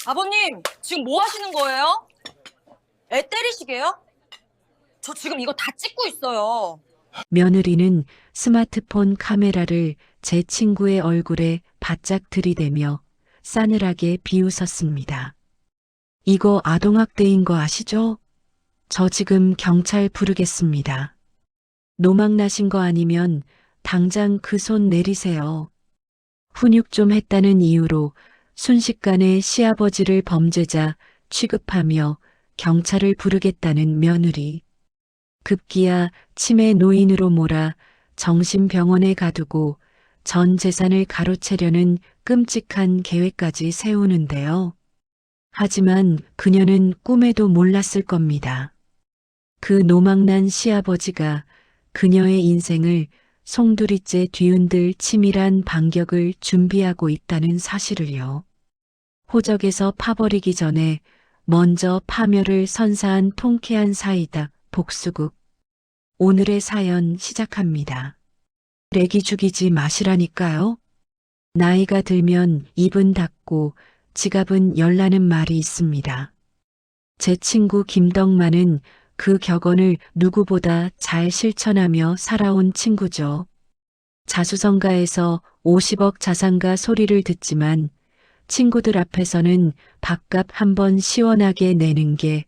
아버님, 지금 뭐 하시는 거예요? 애 때리시게요? 저 지금 이거 다 찍고 있어요. 며느리는 스마트폰 카메라를 제 친구의 얼굴에 바짝 들이대며 싸늘하게 비웃었습니다. 이거 아동학대인 거 아시죠? 저 지금 경찰 부르겠습니다. 노망 나신 거 아니면 당장 그 손 내리세요. 훈육 좀 했다는 이유로 순식간에 시아버지를 범죄자 취급하며 경찰을 부르겠다는 며느리. 급기야 치매 노인으로 몰아 정신병원에 가두고 전 재산을 가로채려는 끔찍한 계획까지 세우는데요. 하지만 그녀는 꿈에도 몰랐을 겁니다. 그 노망난 시아버지가 그녀의 인생을 송두리째 뒤흔들 치밀한 반격을 준비하고 있다는 사실을요. 호적에서 파버리기 전에 먼저 파멸을 선사한 통쾌한 사이다. 복수국. 오늘의 사연 시작합니다. 애기 죽이지 마시라니까요. 나이가 들면 입은 닫고 지갑은 열라는 말이 있습니다. 제 친구 김덕만은 그 격언을 누구보다 잘 실천하며 살아온 친구죠. 자수성가에서 50억 자산가 소리를 듣지만 친구들 앞에서는 밥값 한 번 시원하게 내는 게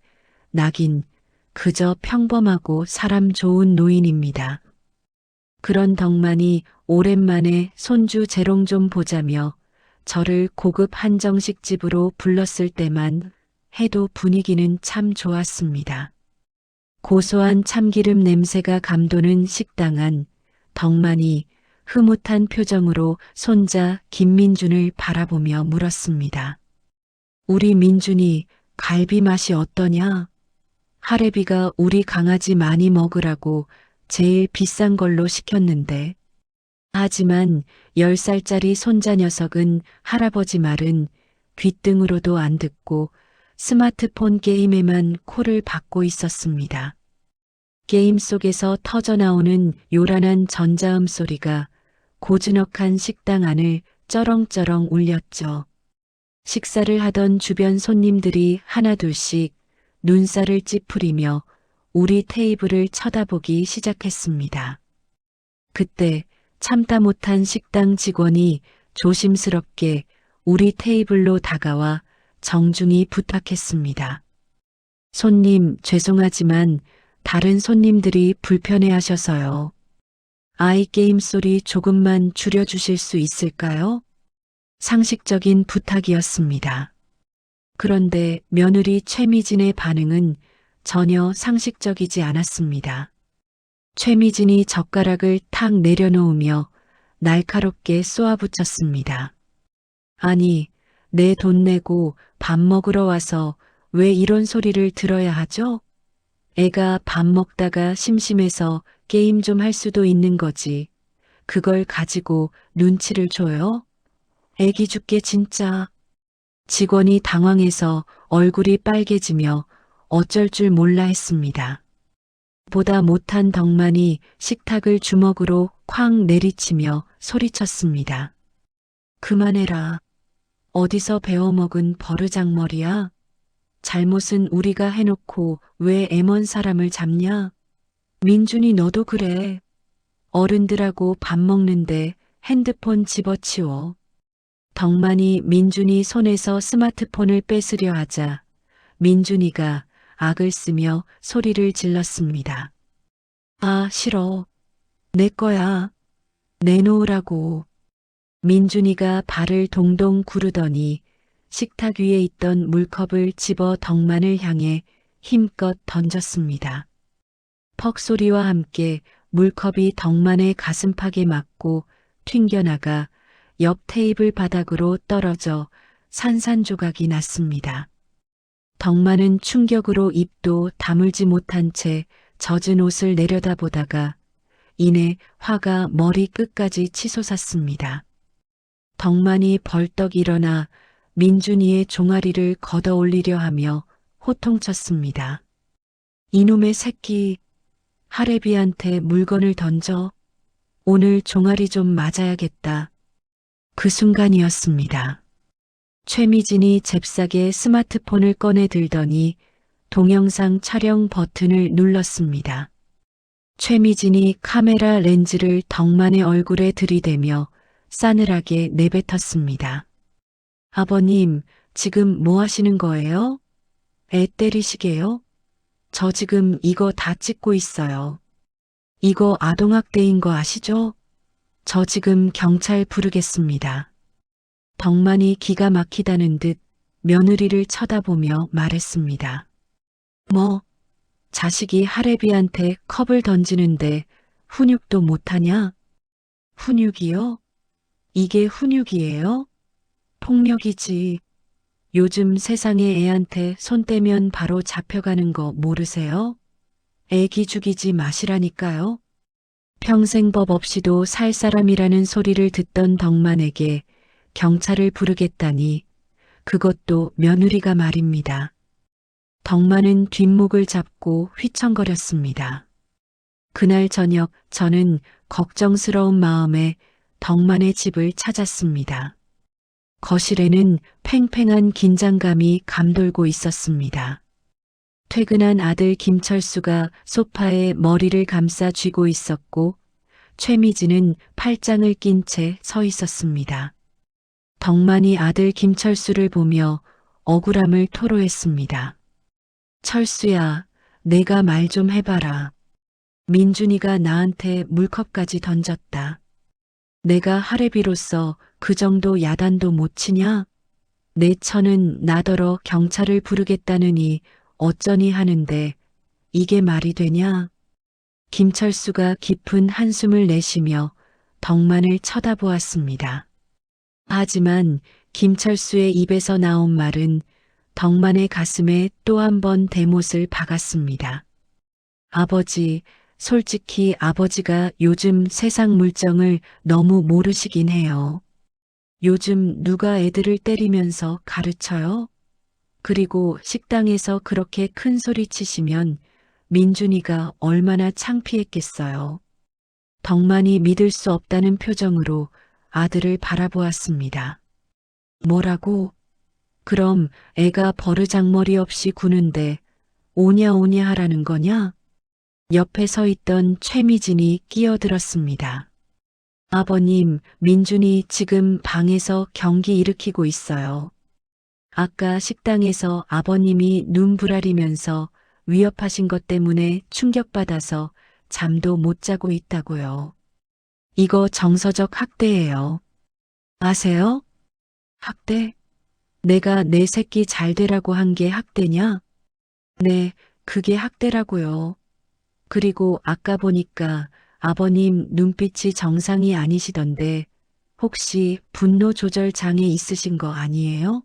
낙인, 그저 평범하고 사람 좋은 노인입니다. 그런 덕만이 오랜만에 손주 재롱 좀 보자며 저를 고급 한정식 집으로 불렀을 때만 해도 분위기는 참 좋았습니다. 고소한 참기름 냄새가 감도는 식당 안 덕만이 흐뭇한 표정으로 손자 김민준을 바라보며 물었습니다. 우리 민준이 갈비 맛이 어떠냐? 할애비가 우리 강아지 많이 먹으라고 제일 비싼 걸로 시켰는데. 하지만 10살짜리 손자 녀석은 할아버지 말은 귓등으로도 안 듣고 스마트폰 게임에만 코를 박고 있었습니다. 게임 속에서 터져나오는 요란한 전자음 소리가 고즈넉한 식당 안을 쩌렁쩌렁 울렸죠. 식사를 하던 주변 손님들이 하나둘씩 눈살을 찌푸리며 우리 테이블을 쳐다보기 시작했습니다. 그때 참다 못한 식당 직원이 조심스럽게 우리 테이블로 다가와 정중히 부탁했습니다. 손님, 죄송하지만 다른 손님들이 불편해하셔서요. 아이 게임 소리 조금만 줄여주실 수 있을까요? 상식적인 부탁이었습니다. 그런데 며느리 최미진의 반응은 전혀 상식적이지 않았습니다. 최미진이 젓가락을 탁 내려놓으며 날카롭게 쏘아붙였습니다. 아니, 내 돈 내고 밥 먹으러 와서 왜 이런 소리를 들어야 하죠? 애가 밥 먹다가 심심해서 게임 좀 할 수도 있는 거지. 그걸 가지고 눈치를 줘요? 애기 죽게 진짜. 직원이 당황해서 얼굴이 빨개지며 어쩔 줄 몰라 했습니다. 보다 못한 덕만이 식탁을 주먹으로 쾅 내리치며 소리쳤습니다. 그만해라. 어디서 배워먹은 버르장머리야? 잘못은 우리가 해놓고 왜 애먼 사람을 잡냐? 민준이 너도 그래. 어른들하고 밥 먹는데 핸드폰 집어치워. 덕만이 민준이 손에서 스마트폰을 뺏으려 하자 민준이가 악을 쓰며 소리를 질렀습니다. 아, 싫어. 내 거야. 내놓으라고. 민준이가 발을 동동 구르더니 식탁 위에 있던 물컵을 집어 덕만을 향해 힘껏 던졌습니다. 퍽 소리와 함께 물컵이 덕만의 가슴팍에 맞고 튕겨나가 옆 테이블 바닥으로 떨어져 산산조각이 났습니다. 덕만은 충격으로 입도 다물지 못한 채 젖은 옷을 내려다보다가 이내 화가 머리 끝까지 치솟았습니다. 덕만이 벌떡 일어나 민준이의 종아리를 걷어올리려 하며 호통쳤습니다. 이놈의 새끼, 할애비한테 물건을 던져. 오늘 종아리 좀 맞아야겠다. 그 순간이었습니다. 최미진이 잽싸게 스마트폰을 꺼내 들더니 동영상 촬영 버튼을 눌렀습니다. 최미진이 카메라 렌즈를 덕만의 얼굴에 들이대며 싸늘하게 내뱉었습니다. 아버님, 지금 뭐 하시는 거예요? 애 때리시게요? 저 지금 이거 다 찍고 있어요. 이거 아동학대인 거 아시죠? 저 지금 경찰 부르겠습니다. 덕만이 기가 막히다는 듯 며느리를 쳐다보며 말했습니다. 뭐, 자식이 할애비한테 컵을 던지는데 훈육도 못하냐? 훈육이요? 이게 훈육이에요? 폭력이지. 요즘 세상에 애한테 손 떼면 바로 잡혀가는 거 모르세요? 애기 죽이지 마시라니까요. 평생 법 없이도 살 사람이라는 소리를 듣던 덕만에게 경찰을 부르겠다니 그것도 며느리가 말입니다. 덕만은 뒷목을 잡고 휘청거렸습니다. 그날 저녁 저는 걱정스러운 마음에 덕만의 집을 찾았습니다. 거실에는 팽팽한 긴장감이 감돌고 있었습니다. 퇴근한 아들 김철수가 소파에 머리를 감싸 쥐고 있었고 최미진은 팔짱을 낀 채 서 있었습니다. 덕만이 아들 김철수를 보며 억울함을 토로했습니다. 철수야, 내가 말 좀 해봐라. 민준이가 나한테 물컵까지 던졌다. 내가 할애비로서 그 정도 야단도 못 치냐? 내 처는 나더러 경찰을 부르겠다느니 어쩌니 하는데 이게 말이 되냐? 김철수가 깊은 한숨을 내쉬며 덕만을 쳐다보았습니다. 하지만 김철수의 입에서 나온 말은 덕만의 가슴에 또 한 번 대못을 박았습니다. 아버지, 솔직히 아버지가 요즘 세상 물정을 너무 모르시긴 해요. 요즘 누가 애들을 때리면서 가르쳐요? 그리고 식당에서 그렇게 큰 소리 치시면 민준이가 얼마나 창피했겠어요. 덕만이 믿을 수 없다는 표정으로 아들을 바라보았습니다. 뭐라고? 그럼 애가 버르장머리 없이 구는데 오냐 오냐 하라는 거냐? 옆에 서 있던 최미진이 끼어들었습니다. 아버님, 민준이 지금 방에서 경기 일으키고 있어요. 아까 식당에서 아버님이 눈 부라리면서 위협하신 것 때문에 충격받아서 잠도 못 자고 있다고요. 이거 정서적 학대예요. 아세요? 학대? 내가 내 새끼 잘 되라고 한 게 학대냐? 네, 그게 학대라고요. 그리고 아까 보니까 아버님 눈빛이 정상이 아니시던데 혹시 분노 조절 장애 있으신 거 아니에요?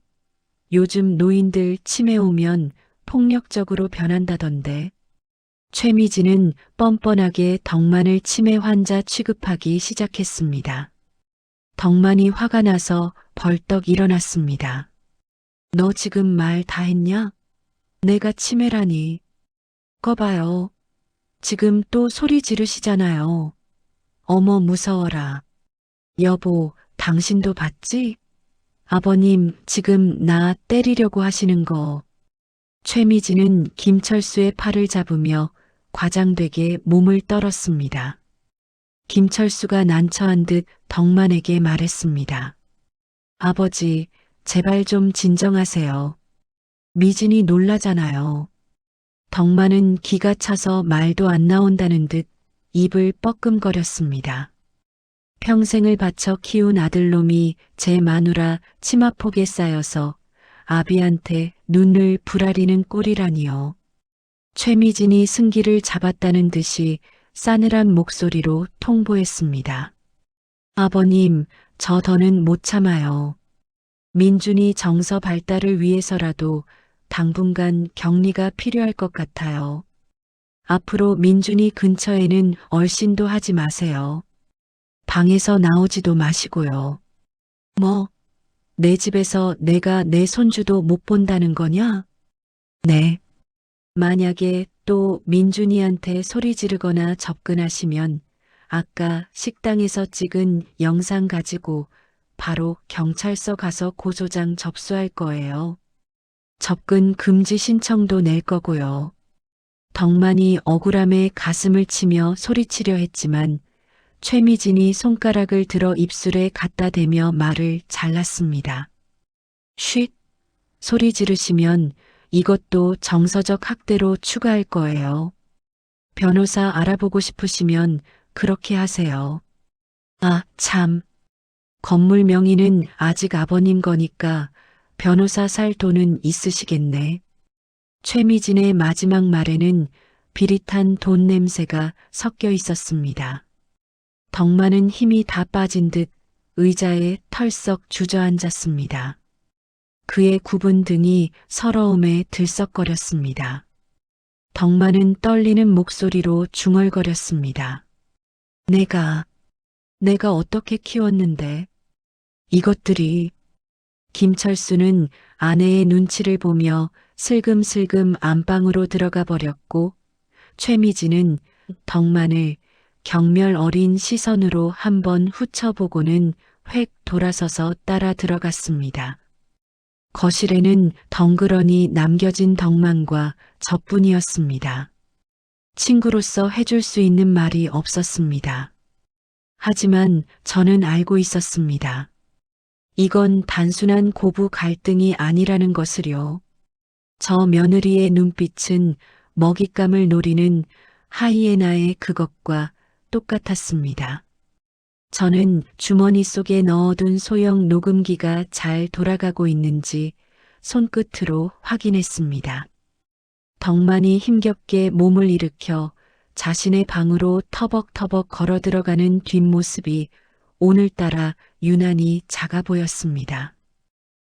요즘 노인들 치매 오면 폭력적으로 변한다던데. 최미진은 뻔뻔하게 덕만을 치매 환자 취급하기 시작했습니다. 덕만이 화가 나서 벌떡 일어났습니다. 너 지금 말 다 했냐? 내가 치매라니. 꺼봐요. 지금 또 소리 지르시잖아요. 어머 무서워라. 여보, 당신도 봤지? 아버님, 지금 나 때리려고 하시는 거. 최미진은 김철수의 팔을 잡으며 과장되게 몸을 떨었습니다. 김철수가 난처한 듯 덕만에게 말했습니다. 아버지, 제발 좀 진정하세요. 미진이 놀라잖아요. 덕만은 기가 차서 말도 안 나온다는 듯 입을 뻐끔거렸습니다. 평생을 바쳐 키운 아들놈이 제 마누라 치마폭에 쌓여서 아비한테 눈을 부라리는 꼴이라니요. 최미진이 승기를 잡았다는 듯이 싸늘한 목소리로 통보했습니다. 아버님, 저 더는 못 참아요. 민준이 정서 발달을 위해서라도 당분간 격리가 필요할 것 같아요. 앞으로 민준이 근처에는 얼씬도 하지 마세요. 방에서 나오지도 마시고요. 뭐, 내 집에서 내가 내 손주도 못 본다는 거냐? 네. 만약에 또 민준이한테 소리 지르거나 접근하시면 아까 식당에서 찍은 영상 가지고 바로 경찰서 가서 고소장 접수할 거예요. 접근 금지 신청도 낼 거고요. 덕만이 억울함에 가슴을 치며 소리치려 했지만 최미진이 손가락을 들어 입술에 갖다 대며 말을 잘랐습니다. 쉿! 소리 지르시면 이것도 정서적 학대로 추가할 거예요. 변호사 알아보고 싶으시면 그렇게 하세요. 아, 참. 건물 명의는 아직 아버님 거니까 변호사 살 돈은 있으시겠네. 최미진의 마지막 말에는 비릿한 돈 냄새가 섞여 있었습니다. 덕만은 힘이 다 빠진 듯 의자에 털썩 주저앉았습니다. 그의 굽은 등이 서러움에 들썩거렸습니다. 덕만은 떨리는 목소리로 중얼거렸습니다. 내가 어떻게 키웠는데 이것들이. 김철수는 아내의 눈치를 보며 슬금슬금 안방으로 들어가 버렸고 최미진은 덕만을 경멸 어린 시선으로 한번 훑어보고는 획 돌아서서 따라 들어갔습니다. 거실에는 덩그러니 남겨진 덕만과 저뿐이었습니다. 친구로서 해줄 수 있는 말이 없었습니다. 하지만 저는 알고 있었습니다. 이건 단순한 고부 갈등이 아니라는 것을요. 저 며느리의 눈빛은 먹잇감을 노리는 하이에나의 그것과 똑같았습니다. 저는 주머니 속에 넣어둔 소형 녹음기가 잘 돌아가고 있는지 손끝으로 확인했습니다. 덕만이 힘겹게 몸을 일으켜 자신의 방으로 터벅터벅 걸어 들어가는 뒷모습이 오늘따라 유난히 작아 보였습니다.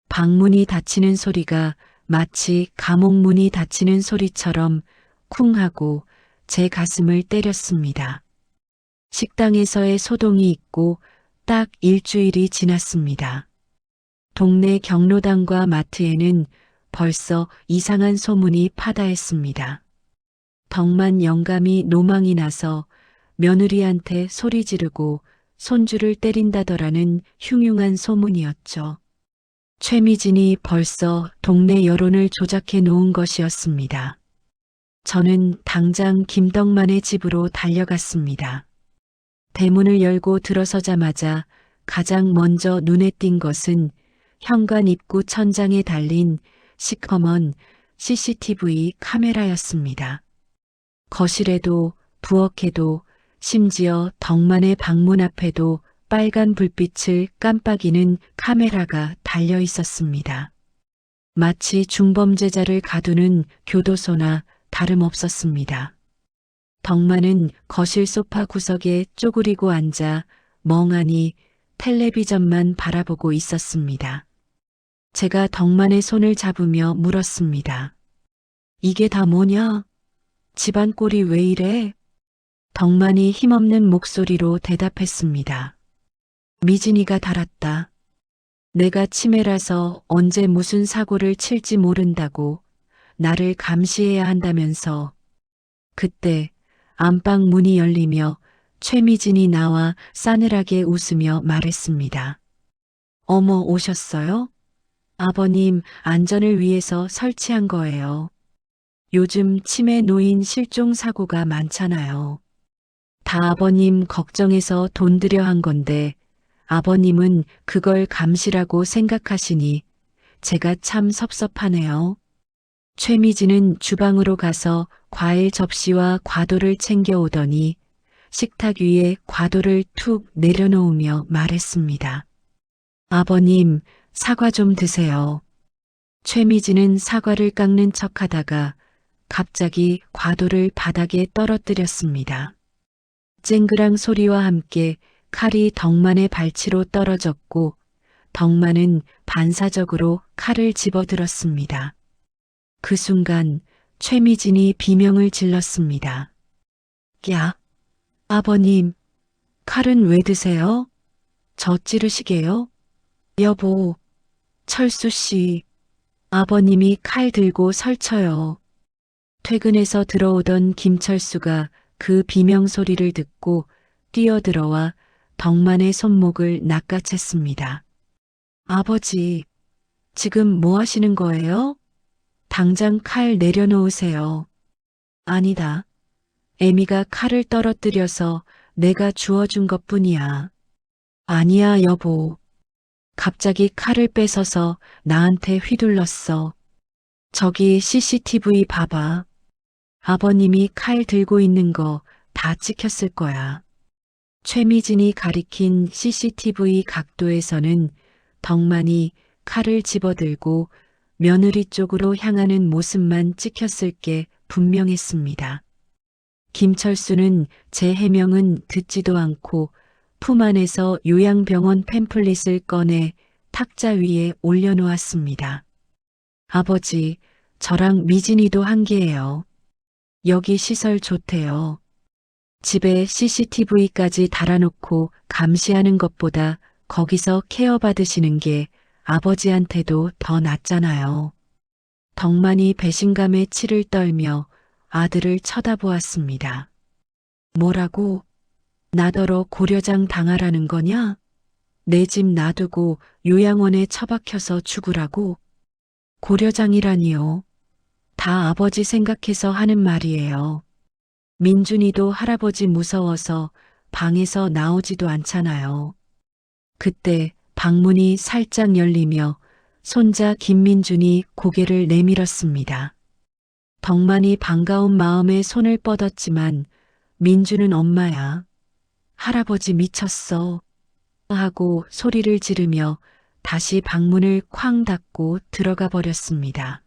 방문이 닫히는 소리가 마치 감옥문이 닫히는 소리처럼 쿵 하고 제 가슴을 때렸습니다. 식당에서의 소동이 있고 딱 일주일이 지났습니다. 동네 경로당과 마트에는 벌써 이상한 소문이 파다했습니다. 덕만 영감이 노망이 나서 며느리한테 소리 지르고 손주를 때린다더라는 흉흉한 소문이었죠. 최미진이 벌써 동네 여론을 조작해 놓은 것이었습니다. 저는 당장 김덕만의 집으로 달려갔습니다. 대문을 열고 들어서자마자 가장 먼저 눈에 띈 것은 현관 입구 천장에 달린 시커먼 CCTV 카메라였습니다. 거실에도 부엌에도 심지어 덕만의 방문 앞에도 빨간 불빛을 깜빡이는 카메라가 달려 있었습니다. 마치 중범죄자를 가두는 교도소나 다름없었습니다. 덕만은 거실 소파 구석에 쪼그리고 앉아 멍하니 텔레비전만 바라보고 있었습니다. 제가 덕만의 손을 잡으며 물었습니다. 이게 다 뭐냐? 집안 꼴이 왜 이래? 덕만이 힘없는 목소리로 대답했습니다. 미진이가 달았다. 내가 치매라서 언제 무슨 사고를 칠지 모른다고 나를 감시해야 한다면서. 그때 안방 문이 열리며 최미진이 나와 싸늘하게 웃으며 말했습니다. 어머, 오셨어요? 아버님 안전을 위해서 설치한 거예요. 요즘 치매 노인 실종 사고가 많잖아요. 다 아버님 걱정해서 돈 들여 한 건데 아버님은 그걸 감시라고 생각하시니 제가 참 섭섭하네요. 최미진은 주방으로 가서 과일 접시와 과도를 챙겨오더니 식탁 위에 과도를 툭 내려놓으며 말했습니다. 아버님, 사과 좀 드세요. 최미진은 사과를 깎는 척하다가 갑자기 과도를 바닥에 떨어뜨렸습니다. 쨍그랑 소리와 함께 칼이 덕만의 발치로 떨어졌고 덕만은 반사적으로 칼을 집어들었습니다. 그 순간 최미진이 비명을 질렀습니다. 야, 아버님, 칼은 왜 드세요? 저 찌르시게요? 여보, 철수 씨, 아버님이 칼 들고 설쳐요. 퇴근해서 들어오던 김철수가 그 비명 소리를 듣고 뛰어들어와 덕만의 손목을 낚아챘습니다. 아버지, 지금 뭐 하시는 거예요? 당장 칼 내려놓으세요. 아니다. 애미가 칼을 떨어뜨려서 내가 주워준 것뿐이야. 아니야, 여보. 갑자기 칼을 뺏어서 나한테 휘둘렀어. 저기 CCTV 봐봐. 아버님이 칼 들고 있는 거 다 찍혔을 거야. 최미진이 가리킨 CCTV 각도에서는 덕만이 칼을 집어들고 며느리 쪽으로 향하는 모습만 찍혔을 게 분명했습니다. 김철수는 제 해명은 듣지도 않고 품 안에서 요양병원 팸플릿을 꺼내 탁자 위에 올려놓았습니다. 아버지, 저랑 미진이도 한계예요. 여기 시설 좋대요. 집에 CCTV까지 달아놓고 감시하는 것보다 거기서 케어받으시는 게 아버지한테도 더 낫잖아요. 덕만이 배신감에 치를 떨며 아들을 쳐다보았습니다. 뭐라고? 나더러 고려장 당하라는 거냐? 내 집 놔두고 요양원에 처박혀서 죽으라고? 고려장이라니요. 다 아버지 생각해서 하는 말이에요. 민준이도 할아버지 무서워서 방에서 나오지도 않잖아요. 그때 방문이 살짝 열리며 손자 김민준이 고개를 내밀었습니다. 덕만이 반가운 마음에 손을 뻗었지만 민준은 엄마야. 할아버지 미쳤어. 하고 소리를 지르며 다시 방문을 쾅 닫고 들어가 버렸습니다.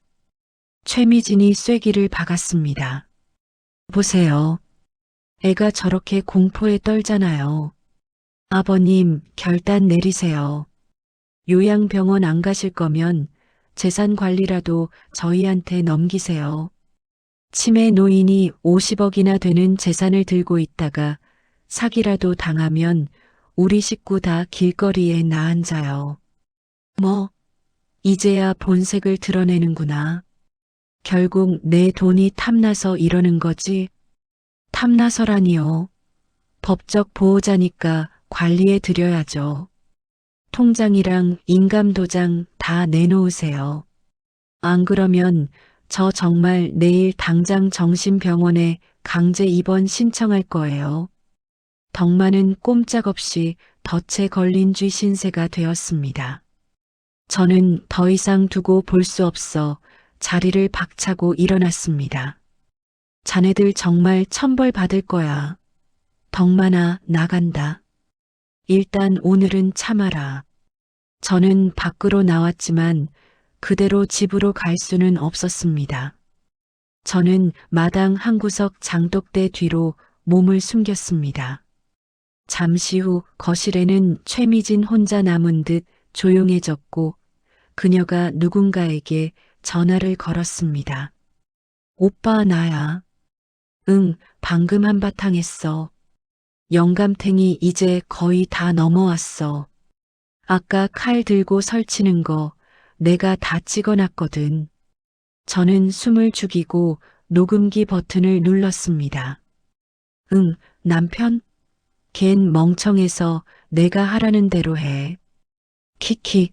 최미진이 쐐기를 박았습니다. 보세요. 애가 저렇게 공포에 떨잖아요. 아버님, 결단 내리세요. 요양병원 안 가실 거면 재산 관리라도 저희한테 넘기세요. 치매 노인이 50억이나 되는 재산을 들고 있다가 사기라도 당하면 우리 식구 다 길거리에 나앉아요. 뭐, 이제야 본색을 드러내는구나. 결국 내 돈이 탐나서 이러는 거지. 탐나서라니요. 법적 보호자니까 관리해 드려야죠. 통장이랑 인감도장 다 내놓으세요. 안 그러면 저 정말 내일 당장 정신병원에 강제 입원 신청할 거예요. 덕만은 꼼짝없이 덫에 걸린 쥐 신세가 되었습니다. 저는 더 이상 두고 볼 수 없어 자리를 박차고 일어났습니다. 자네들 정말 천벌 받을 거야. 덕만아, 나간다. 일단 오늘은 참아라. 저는 밖으로 나왔지만 그대로 집으로 갈 수는 없었습니다. 저는 마당 한 구석 장독대 뒤로 몸을 숨겼습니다. 잠시 후 거실에는 최미진 혼자 남은 듯 조용해졌고 그녀가 누군가에게 전화를 걸었습니다. 오빠, 나야. 응, 방금 한바탕 했어. 영감탱이 이제 거의 다 넘어왔어. 아까 칼 들고 설치는 거 내가 다 찍어놨거든. 저는 숨을 죽이고 녹음기 버튼을 눌렀습니다. 응, 남편? 걘 멍청해서 내가 하라는 대로 해. 키키.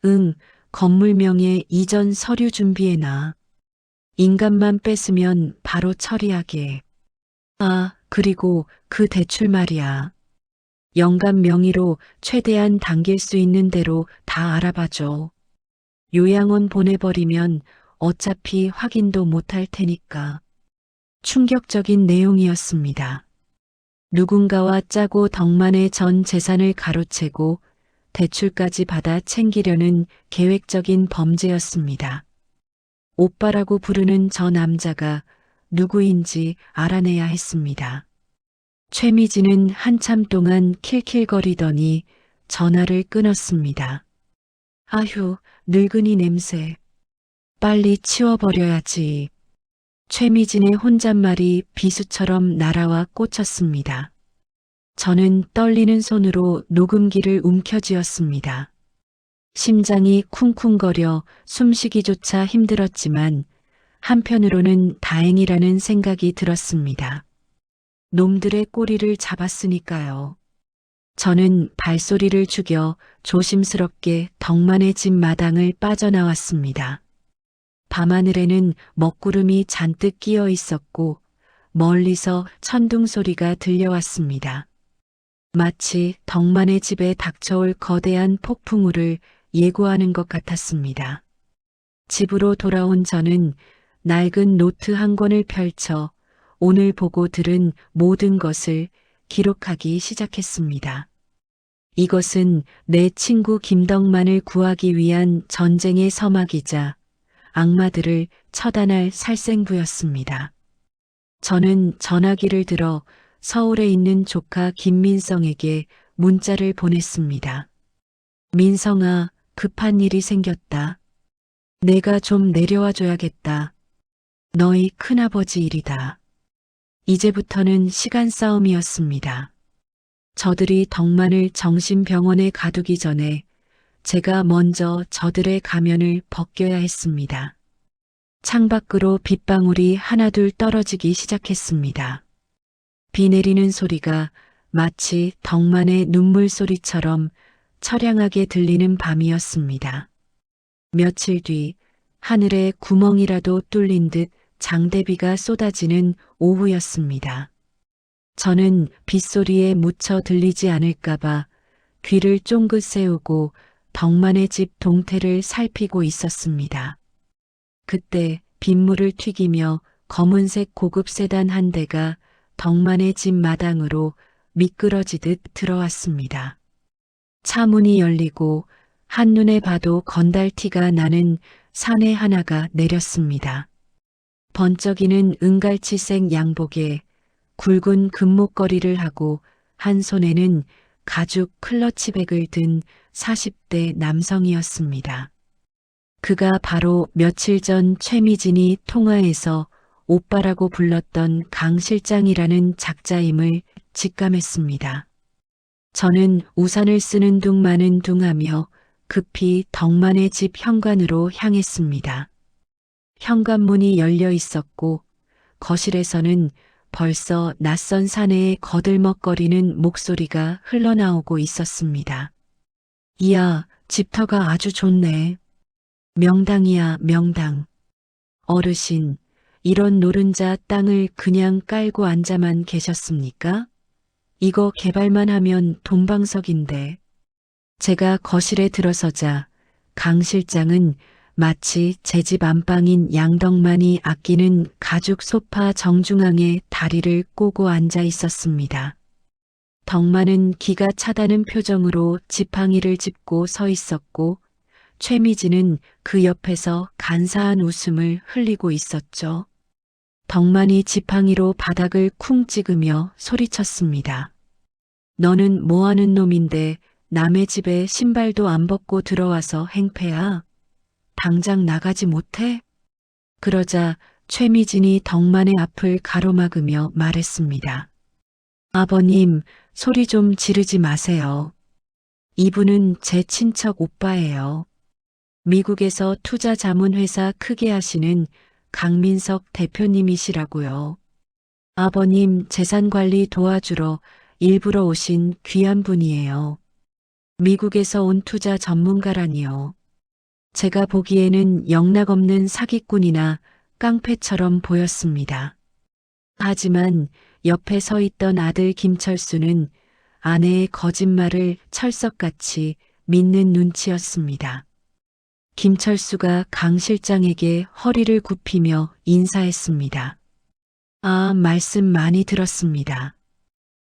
응, 건물명의 이전 서류 준비해놔. 인감만 뺐으면 바로 처리하게. 아, 그리고 그 대출 말이야. 영감 명의로 최대한 당길 수 있는 대로 다 알아봐줘. 요양원 보내버리면 어차피 확인도 못할 테니까. 충격적인 내용이었습니다. 누군가와 짜고 덕만의 전 재산을 가로채고 대출까지 받아 챙기려는 계획적인 범죄였습니다. 오빠라고 부르는 저 남자가 누구인지 알아내야 했습니다. 최미진은 한참 동안 킬킬거리더니 전화를 끊었습니다. 아휴, 늙은이 냄새. 빨리 치워버려야지. 최미진의 혼잣말이 비수처럼 날아와 꽂혔습니다. 저는 떨리는 손으로 녹음기를 움켜쥐었습니다. 심장이 쿵쿵거려 숨쉬기조차 힘들었지만 한편으로는 다행이라는 생각이 들었습니다. 놈들의 꼬리를 잡았으니까요. 저는 발소리를 죽여 조심스럽게 덕만의 집 마당을 빠져나왔습니다. 밤하늘에는 먹구름이 잔뜩 끼어 있었고 멀리서 천둥 소리가 들려왔습니다. 마치 덕만의 집에 닥쳐올 거대한 폭풍우를 예고하는 것 같았습니다. 집으로 돌아온 저는 낡은 노트 한 권을 펼쳐 오늘 보고 들은 모든 것을 기록하기 시작했습니다. 이것은 내 친구 김덕만을 구하기 위한 전쟁의 서막이자 악마들을 처단할 살생부였습니다. 저는 전화기를 들어 서울에 있는 조카 김민성에게 문자를 보냈습니다. 민성아, 급한 일이 생겼다. 내가 좀 내려와 줘야겠다. 너희 큰아버지 일이다. 이제부터는 시간 싸움이었습니다. 저들이 덕만을 정신병원에 가두기 전에 제가 먼저 저들의 가면을 벗겨야 했습니다. 창밖으로 빗방울이 하나둘 떨어지기 시작했습니다. 비 내리는 소리가 마치 덕만의 눈물 소리처럼 처량하게 들리는 밤이었습니다. 며칠 뒤 하늘에 구멍이라도 뚫린 듯 장대비가 쏟아지는 오후였습니다. 저는 빗소리에 묻혀 들리지 않을까봐 귀를 쫑긋 세우고 덕만의 집 동태를 살피고 있었습니다. 그때 빗물을 튀기며 검은색 고급 세단 한 대가 덕만의 집 마당으로 미끄러지듯 들어왔습니다. 차 문이 열리고 한눈에 봐도 건달티가 나는 사내 하나가 내렸습니다. 번쩍이는 은갈치색 양복에 굵은 금목걸이를 하고 한 손에는 가죽 클러치백을 든 40대 남성이었습니다. 그가 바로 며칠 전 최미진이 통화에서 오빠라고 불렀던 강 실장이라는 작자임을 직감했습니다. 저는 우산을 쓰는 둥 마는 둥 하며 급히 덕만의 집 현관으로 향했습니다. 현관문이 열려 있었고 거실에서는 벌써 낯선 사내의 거들먹거리는 목소리가 흘러나오고 있었습니다. 이야, 집터가 아주 좋네. 명당이야, 명당. 어르신, 이런 노른자 땅을 그냥 깔고 앉아만 계셨습니까? 이거 개발만 하면 돈방석인데. 제가 거실에 들어서자 강 실장은 마치 제 집 안방인 양덕만이 아끼는 가죽 소파 정중앙에 다리를 꼬고 앉아 있었습니다. 덕만은 기가 차다는 표정으로 지팡이를 짚고 서 있었고 최미진은 그 옆에서 간사한 웃음을 흘리고 있었죠. 덕만이 지팡이로 바닥을 쿵 찍으며 소리쳤습니다. 너는 뭐하는 놈인데 남의 집에 신발도 안 벗고 들어와서 행패야? 당장 나가지 못해? 그러자 최미진이 덕만의 앞을 가로막으며 말했습니다. 아버님, 소리 좀 지르지 마세요. 이분은 제 친척 오빠예요. 미국에서 투자 자문회사 크게 하시는 강민석 대표님이시라고요. 아버님 재산 관리 도와주러 일부러 오신 귀한 분이에요. 미국에서 온 투자 전문가라니요. 제가 보기에는 영락없는 사기꾼이나 깡패처럼 보였습니다. 하지만 옆에 서 있던 아들 김철수는 아내의 거짓말을 철석같이 믿는 눈치였습니다. 김철수가 강 실장에게 허리를 굽히며 인사했습니다. 아, 말씀 많이 들었습니다.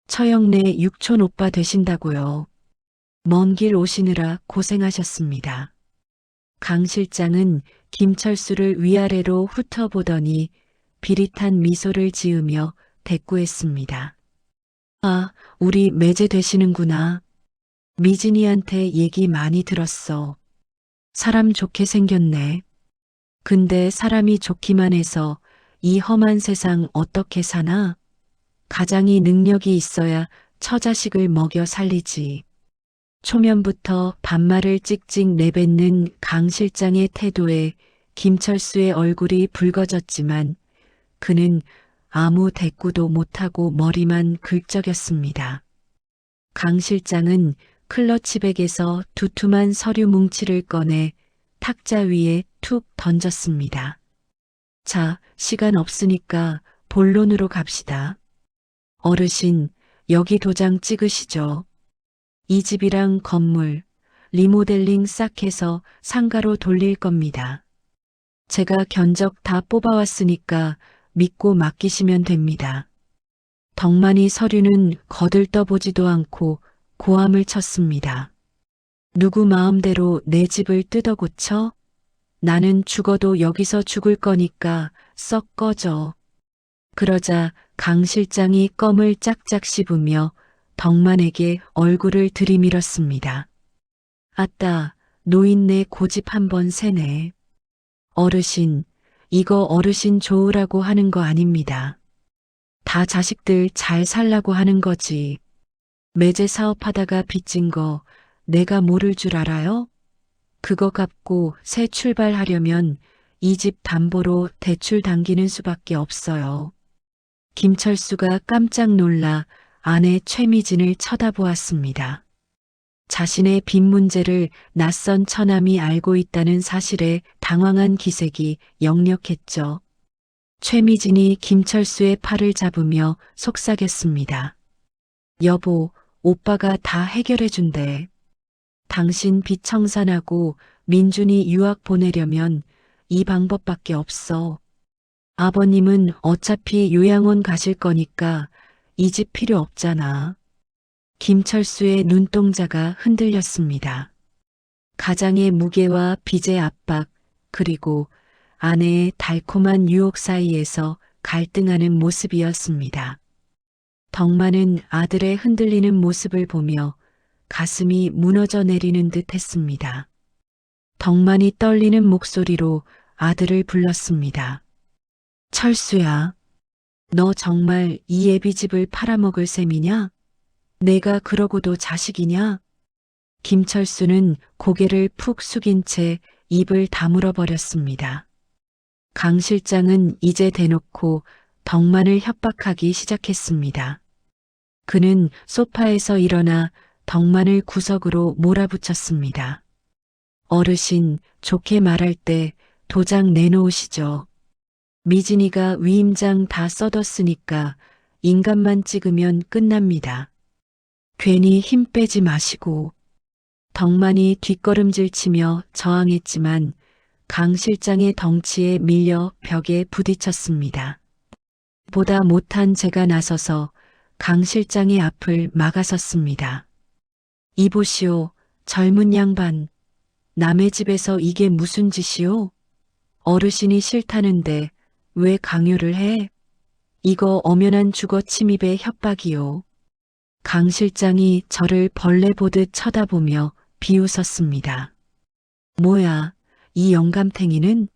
처형내 육촌 오빠 되신다고요. 먼 길 오시느라 고생하셨습니다. 강 실장은 김철수를 위아래로 훑어보더니 비릿한 미소를 지으며 대꾸했습니다. 아, 우리 매제 되시는구나. 미진이한테 얘기 많이 들었어. 사람 좋게 생겼네. 근데 사람이 좋기만 해서 이 험한 세상 어떻게 사나? 가장이 능력이 있어야 처자식을 먹여 살리지. 초면부터 반말을 찍찍 내뱉는 강 실장의 태도에 김철수의 얼굴이 붉어졌지만 그는 아무 대꾸도 못하고 머리만 긁적였습니다. 강 실장은 클러치백에서 두툼한 서류 뭉치를 꺼내 탁자 위에 툭 던졌습니다. 자, 시간 없으니까 본론으로 갑시다. 어르신, 여기 도장 찍으시죠. 이 집이랑 건물, 리모델링 싹 해서 상가로 돌릴 겁니다. 제가 견적 다 뽑아왔으니까 믿고 맡기시면 됩니다. 덕만이 서류는 거들떠보지도 않고 고함을 쳤습니다. 누구 마음대로 내 집을 뜯어고쳐? 나는 죽어도 여기서 죽을 거니까 썩 꺼져. 그러자 강 실장이 껌을 짝짝 씹으며 덕만에게 얼굴을 들이밀었습니다. 아따, 노인네 고집 한번 세네. 어르신, 이거 어르신 좋으라고 하는 거 아닙니다. 다 자식들 잘 살라고 하는 거지. 매제 사업하다가 빚진 거 내가 모를 줄 알아요? 그거 갚고 새 출발하려면 이 집 담보로 대출 당기는 수밖에 없어요. 김철수가 깜짝 놀라 아내 최미진을 쳐다보았습니다. 자신의 빚 문제를 낯선 처남이 알고 있다는 사실에 당황한 기색이 역력했죠. 최미진이 김철수의 팔을 잡으며 속삭였습니다. 여보, 오빠가 다 해결해 준대. 당신 빚 청산하고 민준이 유학 보내려면 이 방법밖에 없어. 아버님은 어차피 요양원 가실 거니까 이 집 필요 없잖아. 김철수의 눈동자가 흔들렸습니다. 가장의 무게와 빚의 압박, 그리고 아내의 달콤한 유혹 사이에서 갈등하는 모습이었습니다. 덕만은 아들의 흔들리는 모습을 보며 가슴이 무너져 내리는 듯 했습니다. 덕만이 떨리는 목소리로 아들을 불렀습니다. 철수야, 너 정말 이 애비집을 팔아먹을 셈이냐? 내가 그러고도 자식이냐? 김철수는 고개를 푹 숙인 채 입을 다물어 버렸습니다. 강 실장은 이제 대놓고 덕만을 협박하기 시작했습니다. 그는 소파에서 일어나 덕만을 구석으로 몰아붙였습니다. 어르신, 좋게 말할 때 도장 내놓으시죠. 미진이가 위임장 다 써뒀으니까 인감만 찍으면 끝납니다. 괜히 힘 빼지 마시고. 덕만이 뒷걸음질 치며 저항했지만 강 실장의 덩치에 밀려 벽에 부딪혔습니다. 보다 못한 제가 나서서 강 실장의 앞을 막아섰습니다. 이보시오, 젊은 양반. 남의 집에서 이게 무슨 짓이오? 어르신이 싫다는데 왜 강요를 해? 이거 엄연한 주거 침입의 협박이요. 강 실장이 저를 벌레 보듯 쳐다보며 비웃었습니다. 뭐야, 이 영감탱이는?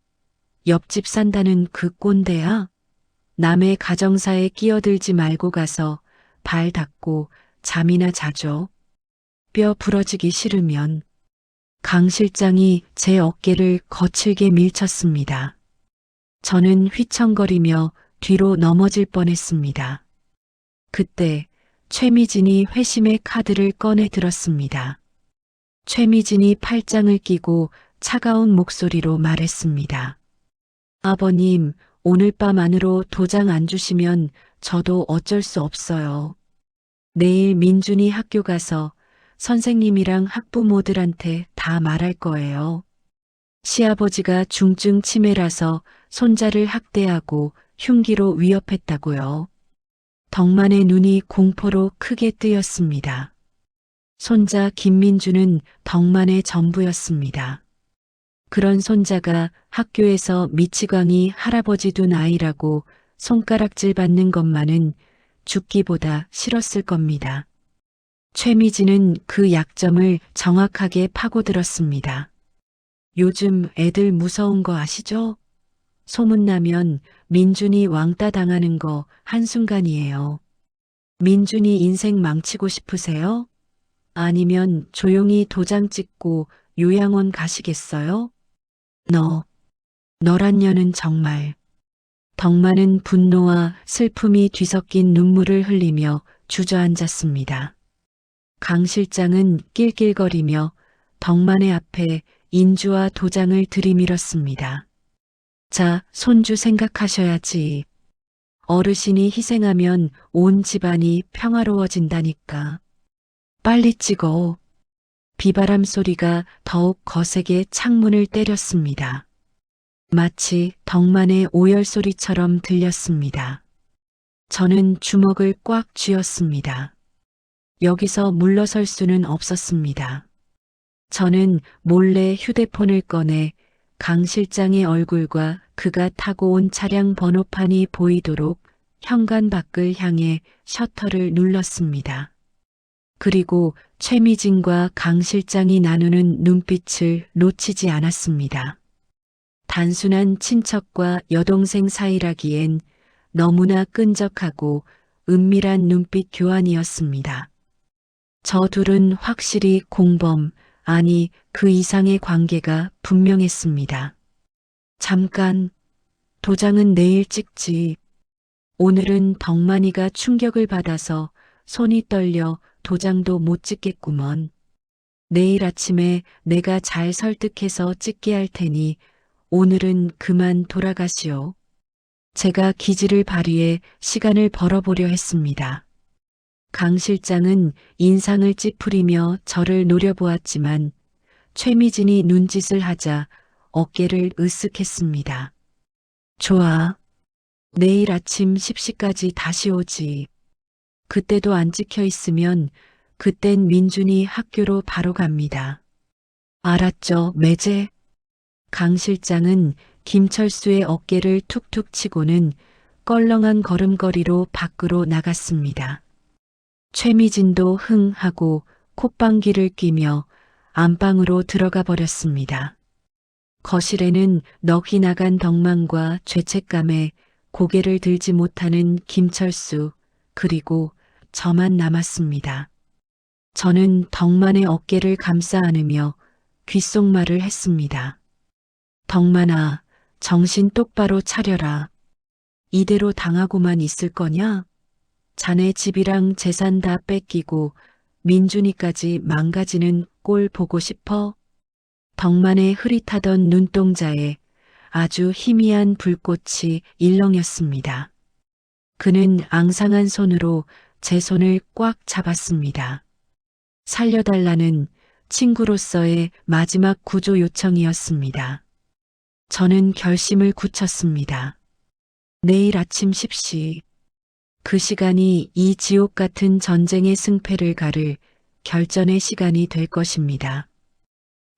옆집 산다는 그 꼰대야? 남의 가정사에 끼어들지 말고 가서 발 닦고 잠이나 자죠. 뼈 부러지기 싫으면. 강 실장이 제 어깨를 거칠게 밀쳤습니다. 저는 휘청거리며 뒤로 넘어질 뻔했습니다. 그때 최미진이 회심의 카드를 꺼내 들었습니다. 최미진이 팔짱을 끼고 차가운 목소리로 말했습니다. 아버님, 오늘 밤 안으로 도장 안 주시면 저도 어쩔 수 없어요. 내일 민준이 학교 가서 선생님이랑 학부모들한테 다 말할 거예요. 시아버지가 중증 치매라서 손자를 학대하고 흉기로 위협했다고요. 덕만의 눈이 공포로 크게 뜨였습니다. 손자 김민주는 덕만의 전부였습니다. 그런 손자가 학교에서 미치광이 할아버지 둔 아이라고 손가락질 받는 것만은 죽기보다 싫었을 겁니다. 최미진은 그 약점을 정확하게 파고들었습니다. 요즘 애들 무서운 거 아시죠? 소문나면 민준이 왕따 당하는 거 한순간이에요. 민준이 인생 망치고 싶으세요? 아니면 조용히 도장 찍고 요양원 가시겠어요? 너란 년은 정말. 덕만은 분노와 슬픔이 뒤섞인 눈물을 흘리며 주저앉았습니다. 강 실장은 낄낄거리며 덕만의 앞에 인주와 도장을 들이밀었습니다. 자, 손주 생각하셔야지. 어르신이 희생하면 온 집안이 평화로워진다니까. 빨리 찍어. 비바람 소리가 더욱 거세게 창문을 때렸습니다. 마치 덕만의 오열 소리처럼 들렸습니다. 저는 주먹을 꽉 쥐었습니다. 여기서 물러설 수는 없었습니다. 저는 몰래 휴대폰을 꺼내 강 실장의 얼굴과 그가 타고 온 차량 번호판이 보이도록 현관 밖을 향해 셔터를 눌렀습니다. 그리고 최미진과 강 실장이 나누는 눈빛을 놓치지 않았습니다. 단순한 친척과 여동생 사이라기엔 너무나 끈적하고 은밀한 눈빛 교환이었습니다. 저 둘은 확실히 공범, 아니 그 이상의 관계가 분명했습니다. 잠깐, 도장은 내일 찍지. 오늘은 덕만이가 충격을 받아서 손이 떨려 도장도 못 찍겠구먼. 내일 아침에 내가 잘 설득해서 찍게 할 테니 오늘은 그만 돌아가시오. 제가 기지를 발휘해 시간을 벌어보려 했습니다. 강 실장은 인상을 찌푸리며 저를 노려보았지만 최미진이 눈짓을 하자 어깨를 으쓱했습니다. 좋아. 내일 아침 10시까지 다시 오지. 그때도 안 찍혀 있으면 그땐 민준이 학교로 바로 갑니다. 알았죠, 매제? 강 실장은 김철수의 어깨를 툭툭 치고는 껄렁한 걸음걸이로 밖으로 나갔습니다. 최미진도 흥 하고 콧방귀를 뀌며 안방으로 들어가 버렸습니다. 거실에는 넋이 나간 덕만과 죄책감에 고개를 들지 못하는 김철수, 그리고 저만 남았습니다. 저는 덕만의 어깨를 감싸 안으며 귓속말을 했습니다. 덕만아, 정신 똑바로 차려라. 이대로 당하고만 있을 거냐? 자네 집이랑 재산 다 뺏기고 민준이까지 망가지는 꼴 보고 싶어? 덕만의 흐릿하던 눈동자에 아주 희미한 불꽃이 일렁였습니다. 그는 앙상한 손으로 제 손을 꽉 잡았습니다. 살려달라는 친구로서의 마지막 구조 요청이었습니다. 저는 결심을 굳혔습니다. 내일 아침 10시. 그 시간이 이 지옥 같은 전쟁의 승패를 가를 결전의 시간이 될 것입니다.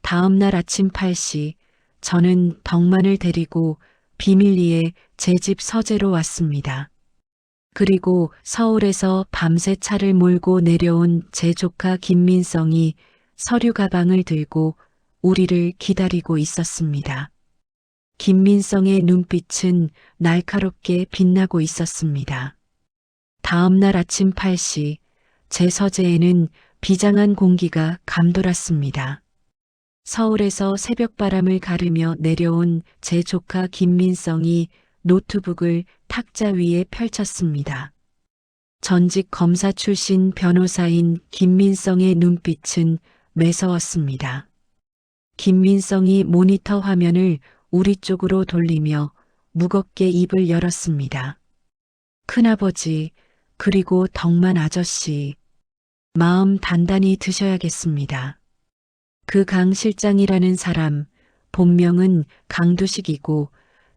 다음 날 아침 8시, 저는 덕만을 데리고 비밀리에 제 집 서재로 왔습니다. 그리고 서울에서 밤새 차를 몰고 내려온 제 조카 김민성이 서류 가방을 들고 우리를 기다리고 있었습니다. 김민성의 눈빛은 날카롭게 빛나고 있었습니다. 다음 날 아침 8시, 제 서재에는 비장한 공기가 감돌았습니다. 서울에서 새벽바람을 가르며 내려온 제 조카 김민성이 노트북을 탁자 위에 펼쳤습니다. 전직 검사 출신 변호사인 김민성의 눈빛은 매서웠습니다. 김민성이 모니터 화면을 우리 쪽으로 돌리며 무겁게 입을 열었습니다. 큰아버지, 그리고 덕만 아저씨, 마음 단단히 드셔야겠습니다. 그 강 실장이라는 사람, 본명은 강두식이고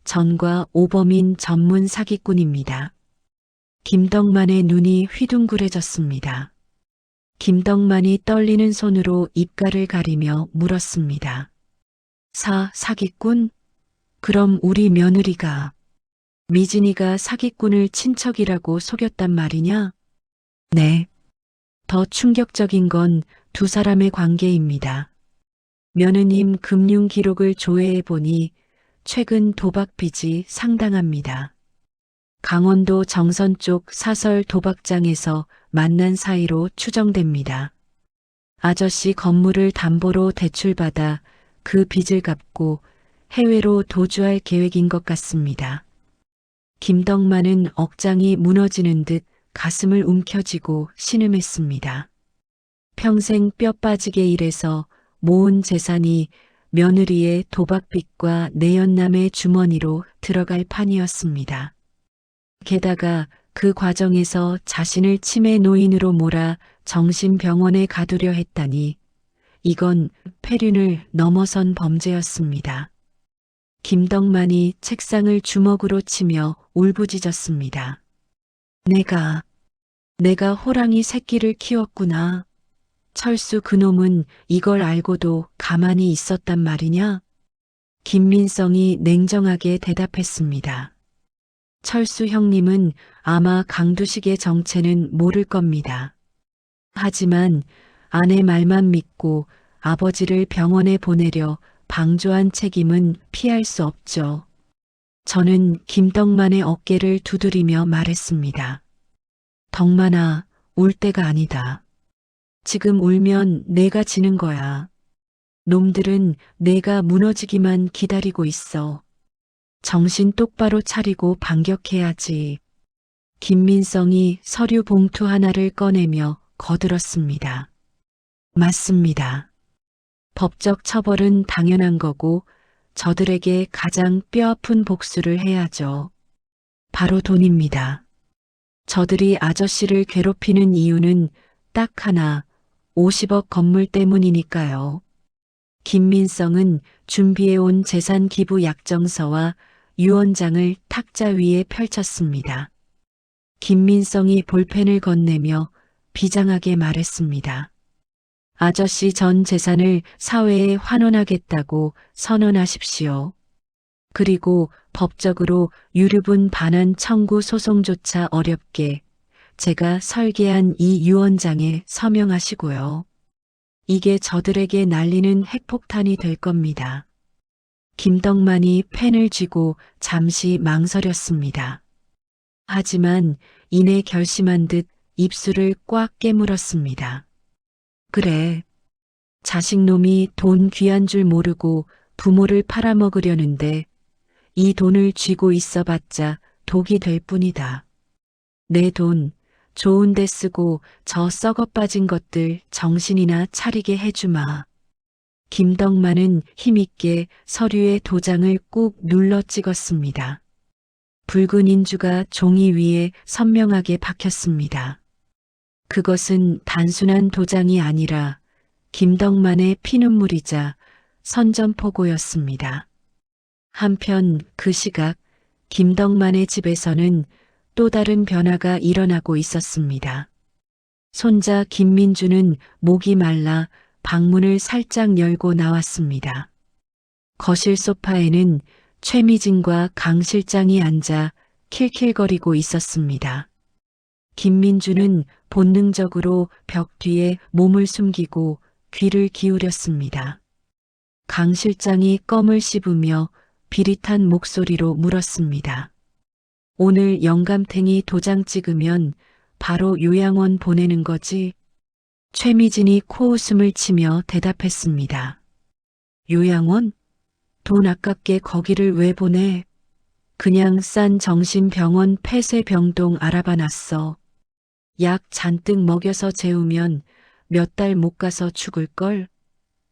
전과 오범인 전문 사기꾼입니다. 김덕만의 눈이 휘둥그레졌습니다. 김덕만이 떨리는 손으로 입가를 가리며 물었습니다. 사기꾼? 그럼 우리 며느리가 미진이가 사기꾼을 친척이라고 속였단 말이냐? 네. 더 충격적인 건 두 사람의 관계입니다. 며느님 금융 기록을 조회해 보니 최근 도박 빚이 상당합니다. 강원도 정선 쪽 사설 도박장에서 만난 사이로 추정됩니다. 아저씨 건물을 담보로 대출받아 그 빚을 갚고 해외로 도주할 계획인 것 같습니다. 김덕만은 억장이 무너지는 듯 가슴을 움켜쥐고 신음했습니다. 평생 뼈 빠지게 일해서 모은 재산이 며느리의 도박빚과 내연남의 주머니로 들어갈 판이었습니다. 게다가 그 과정에서 자신을 치매 노인으로 몰아 정신병원에 가두려 했다니 이건 폐륜을 넘어선 범죄였습니다. 김덕만이 책상을 주먹으로 치며 울부짖었습니다. 내가 호랑이 새끼를 키웠구나. 철수 그놈은 이걸 알고도 가만히 있었단 말이냐? 김민성이 냉정하게 대답했습니다. 철수 형님은 아마 강두식의 정체는 모를 겁니다. 하지만 아내 말만 믿고 아버지를 병원에 보내려 방조한 책임은 피할 수 없죠. 저는 김덕만의 어깨를 두드리며 말했습니다. 덕만아, 울 때가 아니다. 지금 울면 내가 지는 거야. 놈들은 내가 무너지기만 기다리고 있어. 정신 똑바로 차리고 반격해야지. 김민성이 서류 봉투 하나를 꺼내며 거들었습니다. 맞습니다. 법적 처벌은 당연한 거고 저들에게 가장 뼈아픈 복수를 해야죠. 바로 돈입니다. 저들이 아저씨를 괴롭히는 이유는 딱 하나, 50억 건물 때문이니까요. 김민성은 준비해온 재산 기부 약정서와 유언장을 탁자 위에 펼쳤습니다. 김민성이 볼펜을 건네며 비장하게 말했습니다. 아저씨 전 재산을 사회에 환원하겠다고 선언하십시오. 그리고 법적으로 유류분 반환 청구 소송조차 어렵게 제가 설계한 이 유언장에 서명하시고요. 이게 저들에게 날리는 핵폭탄이 될 겁니다. 김덕만이 펜을 쥐고 잠시 망설였습니다. 하지만 이내 결심한 듯 입술을 꽉 깨물었습니다. 그래. 자식놈이 돈 귀한 줄 모르고 부모를 팔아먹으려는데 이 돈을 쥐고 있어봤자 독이 될 뿐이다. 내 돈 좋은 데 쓰고 저 썩어 빠진 것들 정신이나 차리게 해주마. 김덕만은 힘있게 서류에 도장을 꾹 눌러 찍었습니다. 붉은 인주가 종이 위에 선명하게 박혔습니다. 그것은 단순한 도장이 아니라 김덕만의 피눈물이자 선전포고였습니다. 한편 그 시각 김덕만의 집에서는 또 다른 변화가 일어나고 있었습니다. 손자 김민주는 목이 말라 방문을 살짝 열고 나왔습니다. 거실 소파에는 최미진과 강 실장이 앉아 킬킬거리고 있었습니다. 김민주는 본능적으로 벽 뒤에 몸을 숨기고 귀를 기울였습니다. 강 실장이 껌을 씹으며 비릿한 목소리로 물었습니다. 오늘 영감탱이 도장 찍으면 바로 요양원 보내는 거지? 최미진이 코웃음을 치며 대답했습니다. 요양원? 돈 아깝게 거기를 왜 보내? 그냥 싼 정신병원 폐쇄병동 알아봐 놨어. 약 잔뜩 먹여서 재우면 몇 달 못 가서 죽을걸?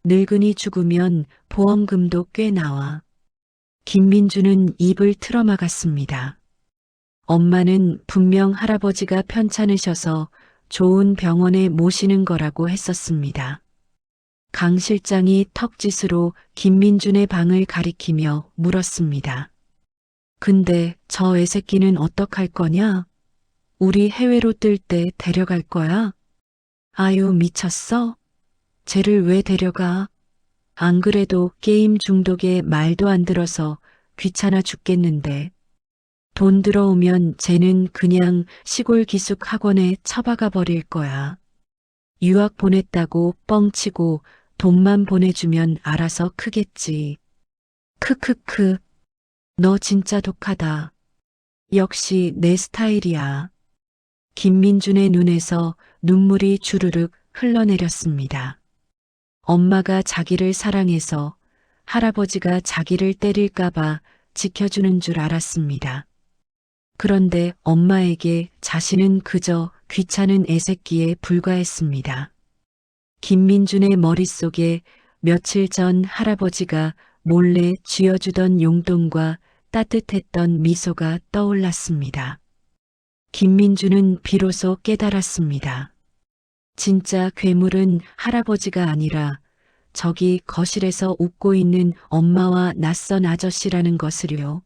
늙은이 죽으면 보험금도 꽤 나와. 김민주는 입을 틀어막았습니다. 엄마는 분명 할아버지가 편찮으셔서 좋은 병원에 모시는 거라고 했었습니다. 강 실장이 턱짓으로 김민준의 방을 가리키며 물었습니다. 근데 저 애새끼는 어떡할 거냐? 우리 해외로 뜰 때 데려갈 거야? 아유 미쳤어? 쟤를 왜 데려가? 안 그래도 게임 중독에 말도 안 들어서 귀찮아 죽겠는데. 돈 들어오면 쟤는 그냥 시골 기숙 학원에 처박아 버릴 거야. 유학 보냈다고 뻥치고 돈만 보내주면 알아서 크겠지. 크크크. 너 진짜 독하다. 역시 내 스타일이야. 김민준의 눈에서 눈물이 주르륵 흘러내렸습니다. 엄마가 자기를 사랑해서 할아버지가 자기를 때릴까봐 지켜주는 줄 알았습니다. 그런데 엄마에게 자신은 그저 귀찮은 애새끼에 불과했습니다. 김민준의 머릿속에 며칠 전 할아버지가 몰래 쥐어주던 용돈과 따뜻했던 미소가 떠올랐습니다. 김민준은 비로소 깨달았습니다. 진짜 괴물은 할아버지가 아니라 저기 거실에서 웃고 있는 엄마와 낯선 아저씨라는 것을요.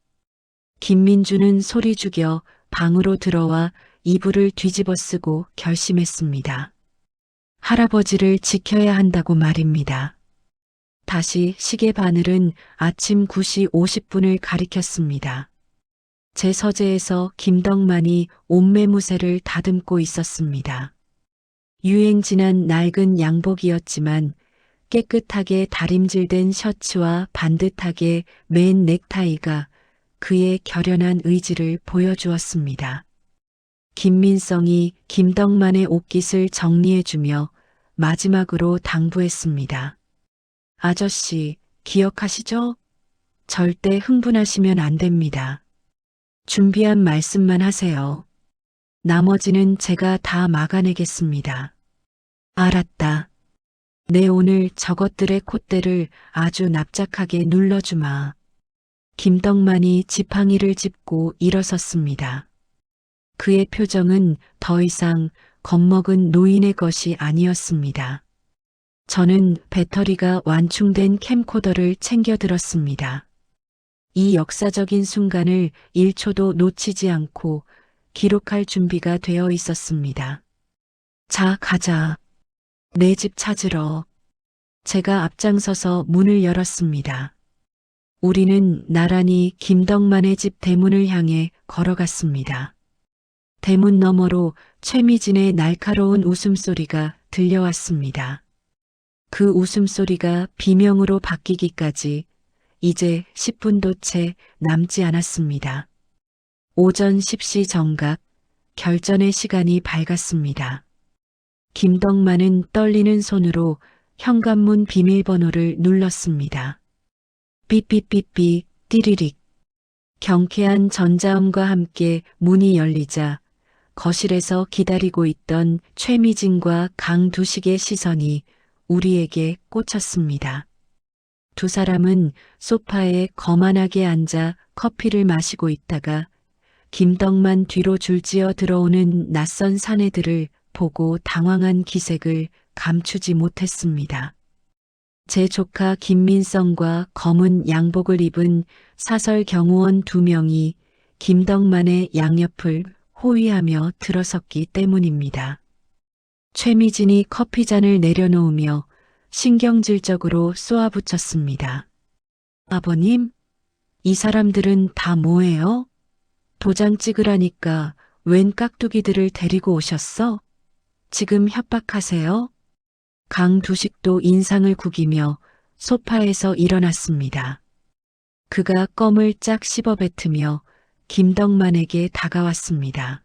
김민준은 소리 죽여 방으로 들어와 이불을 뒤집어 쓰고 결심했습니다. 할아버지를 지켜야 한다고 말입니다. 다시 시계 바늘은 아침 9시 50분을 가리켰습니다. 제 서재에서 김덕만이 옷매무새를 다듬고 있었습니다. 유행 지난 낡은 양복이었지만 깨끗하게 다림질된 셔츠와 반듯하게 맨 넥타이가 그의 결연한 의지를 보여주었습니다. 김민성이 김덕만의 옷깃을 정리해주며 마지막으로 당부했습니다. 아저씨, 기억하시죠? 절대 흥분하시면 안 됩니다. 준비한 말씀만 하세요. 나머지는 제가 다 막아내겠습니다. 알았다. 내 오늘 저것들의 콧대를 아주 납작하게 눌러주마. 김덕만이 지팡이를 짚고 일어섰습니다. 그의 표정은 더 이상 겁먹은 노인의 것이 아니었습니다. 저는 배터리가 완충된 캠코더를 챙겨 들었습니다. 이 역사적인 순간을 1초도 놓치지 않고 기록할 준비가 되어 있었습니다. 자, 가자. 내 집 찾으러. 제가 앞장서서 문을 열었습니다. 우리는 나란히 김덕만의 집 대문을 향해 걸어갔습니다. 대문 너머로 최미진의 날카로운 웃음소리가 들려왔습니다. 그 웃음소리가 비명으로 바뀌기까지 이제 10분도 채 남지 않았습니다. 오전 10시 정각, 결전의 시간이 밝았습니다. 김덕만은 떨리는 손으로 현관문 비밀번호를 눌렀습니다. 삐삐삐삐 띠리릭. 경쾌한 전자음과 함께 문이 열리자 거실에서 기다리고 있던 최미진과 강두식의 시선이 우리에게 꽂혔습니다. 두 사람은 소파에 거만하게 앉아 커피를 마시고 있다가 김덕만 뒤로 줄지어 들어오는 낯선 사내들을 보고 당황한 기색을 감추지 못했습니다. 제 조카 김민성과 검은 양복을 입은 사설 경호원 2명이 김덕만의 양옆을 호위하며 들어섰기 때문입니다. 최미진이 커피잔을 내려놓으며 신경질적으로 쏘아붙였습니다. 아버님, 이 사람들은 다 뭐예요? 도장 찍으라니까 웬 깍두기들을 데리고 오셨어? 지금 협박하세요? 강두식도 인상을 구기며 소파에서 일어났습니다. 그가 껌을 짝 씹어 뱉으며 김덕만에게 다가왔습니다.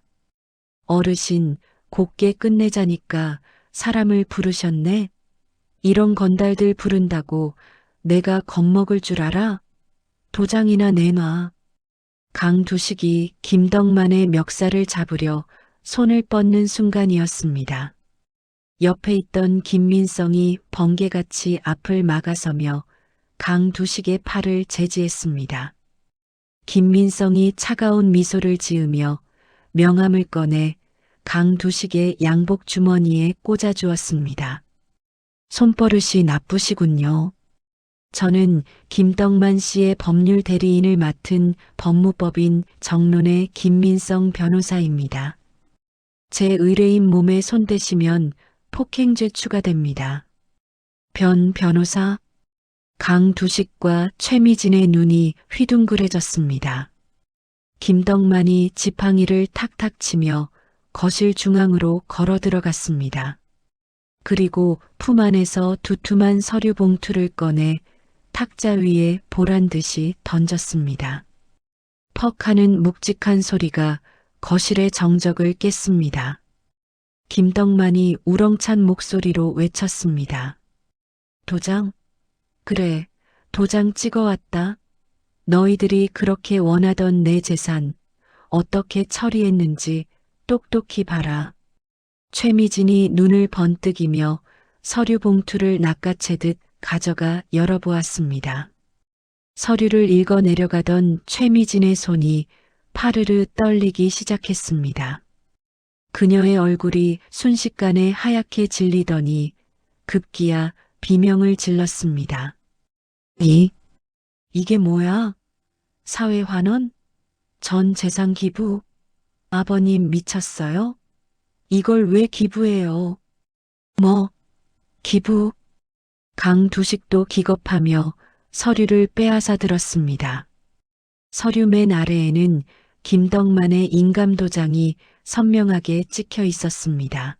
어르신, 곱게 끝내자니까 사람을 부르셨네? 이런 건달들 부른다고 내가 겁먹을 줄 알아? 도장이나 내놔. 강두식이 김덕만의 멱살을 잡으려 손을 뻗는 순간이었습니다. 옆에 있던 김민성이 번개같이 앞을 막아서며 강두식의 팔을 제지했습니다. 김민성이 차가운 미소를 지으며 명함을 꺼내 강두식의 양복 주머니에 꽂아주었습니다. 손버릇이 나쁘시군요. 저는 김덕만 씨의 법률 대리인을 맡은 법무법인 정론의 김민성 변호사입니다. 제 의뢰인 몸에 손대시면 폭행죄 추가됩니다. 변호사? 강두식과 최미진의 눈이 휘둥그레졌습니다. 김덕만이 지팡이를 탁탁 치며 거실 중앙으로 걸어 들어갔습니다. 그리고 품 안에서 두툼한 서류 봉투를 꺼내 탁자 위에 보란 듯이 던졌습니다. 퍽 하는 묵직한 소리가 거실의 정적을 깼습니다. 김덕만이 우렁찬 목소리로 외쳤습니다. 도장? 그래, 도장 찍어왔다. 너희들이 그렇게 원하던 내 재산 어떻게 처리했는지 똑똑히 봐라. 최미진이 눈을 번뜩이며 서류 봉투를 낚아채듯 가져가 열어보았습니다. 서류를 읽어 내려가던 최미진의 손이 파르르 떨리기 시작했습니다. 그녀의 얼굴이 순식간에 하얗게 질리더니 급기야 비명을 질렀습니다. 이게 뭐야? 사회환원? 전 재산 기부? 아버님 미쳤어요? 이걸 왜 기부해요? 뭐, 기부? 강두식도 기겁하며 서류를 빼앗아 들었습니다. 서류 맨 아래에는 김덕만의 인감도장이 선명하게 찍혀 있었습니다.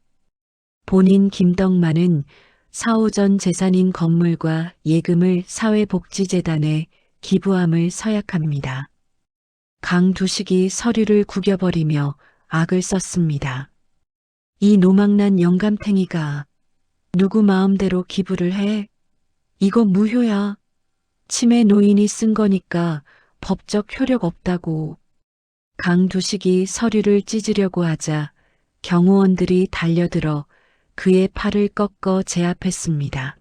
본인 김덕만은 사후 전 재산인 건물과 예금을 사회복지재단에 기부함을 서약합니다. 강두식이 서류를 구겨버리며 악을 썼습니다. 이 노망난 영감탱이가 누구 마음대로 기부를 해? 이거 무효야. 치매 노인이 쓴 거니까 법적 효력 없다고. 강두식이 서류를 찢으려고 하자 경호원들이 달려들어 그의 팔을 꺾어 제압했습니다.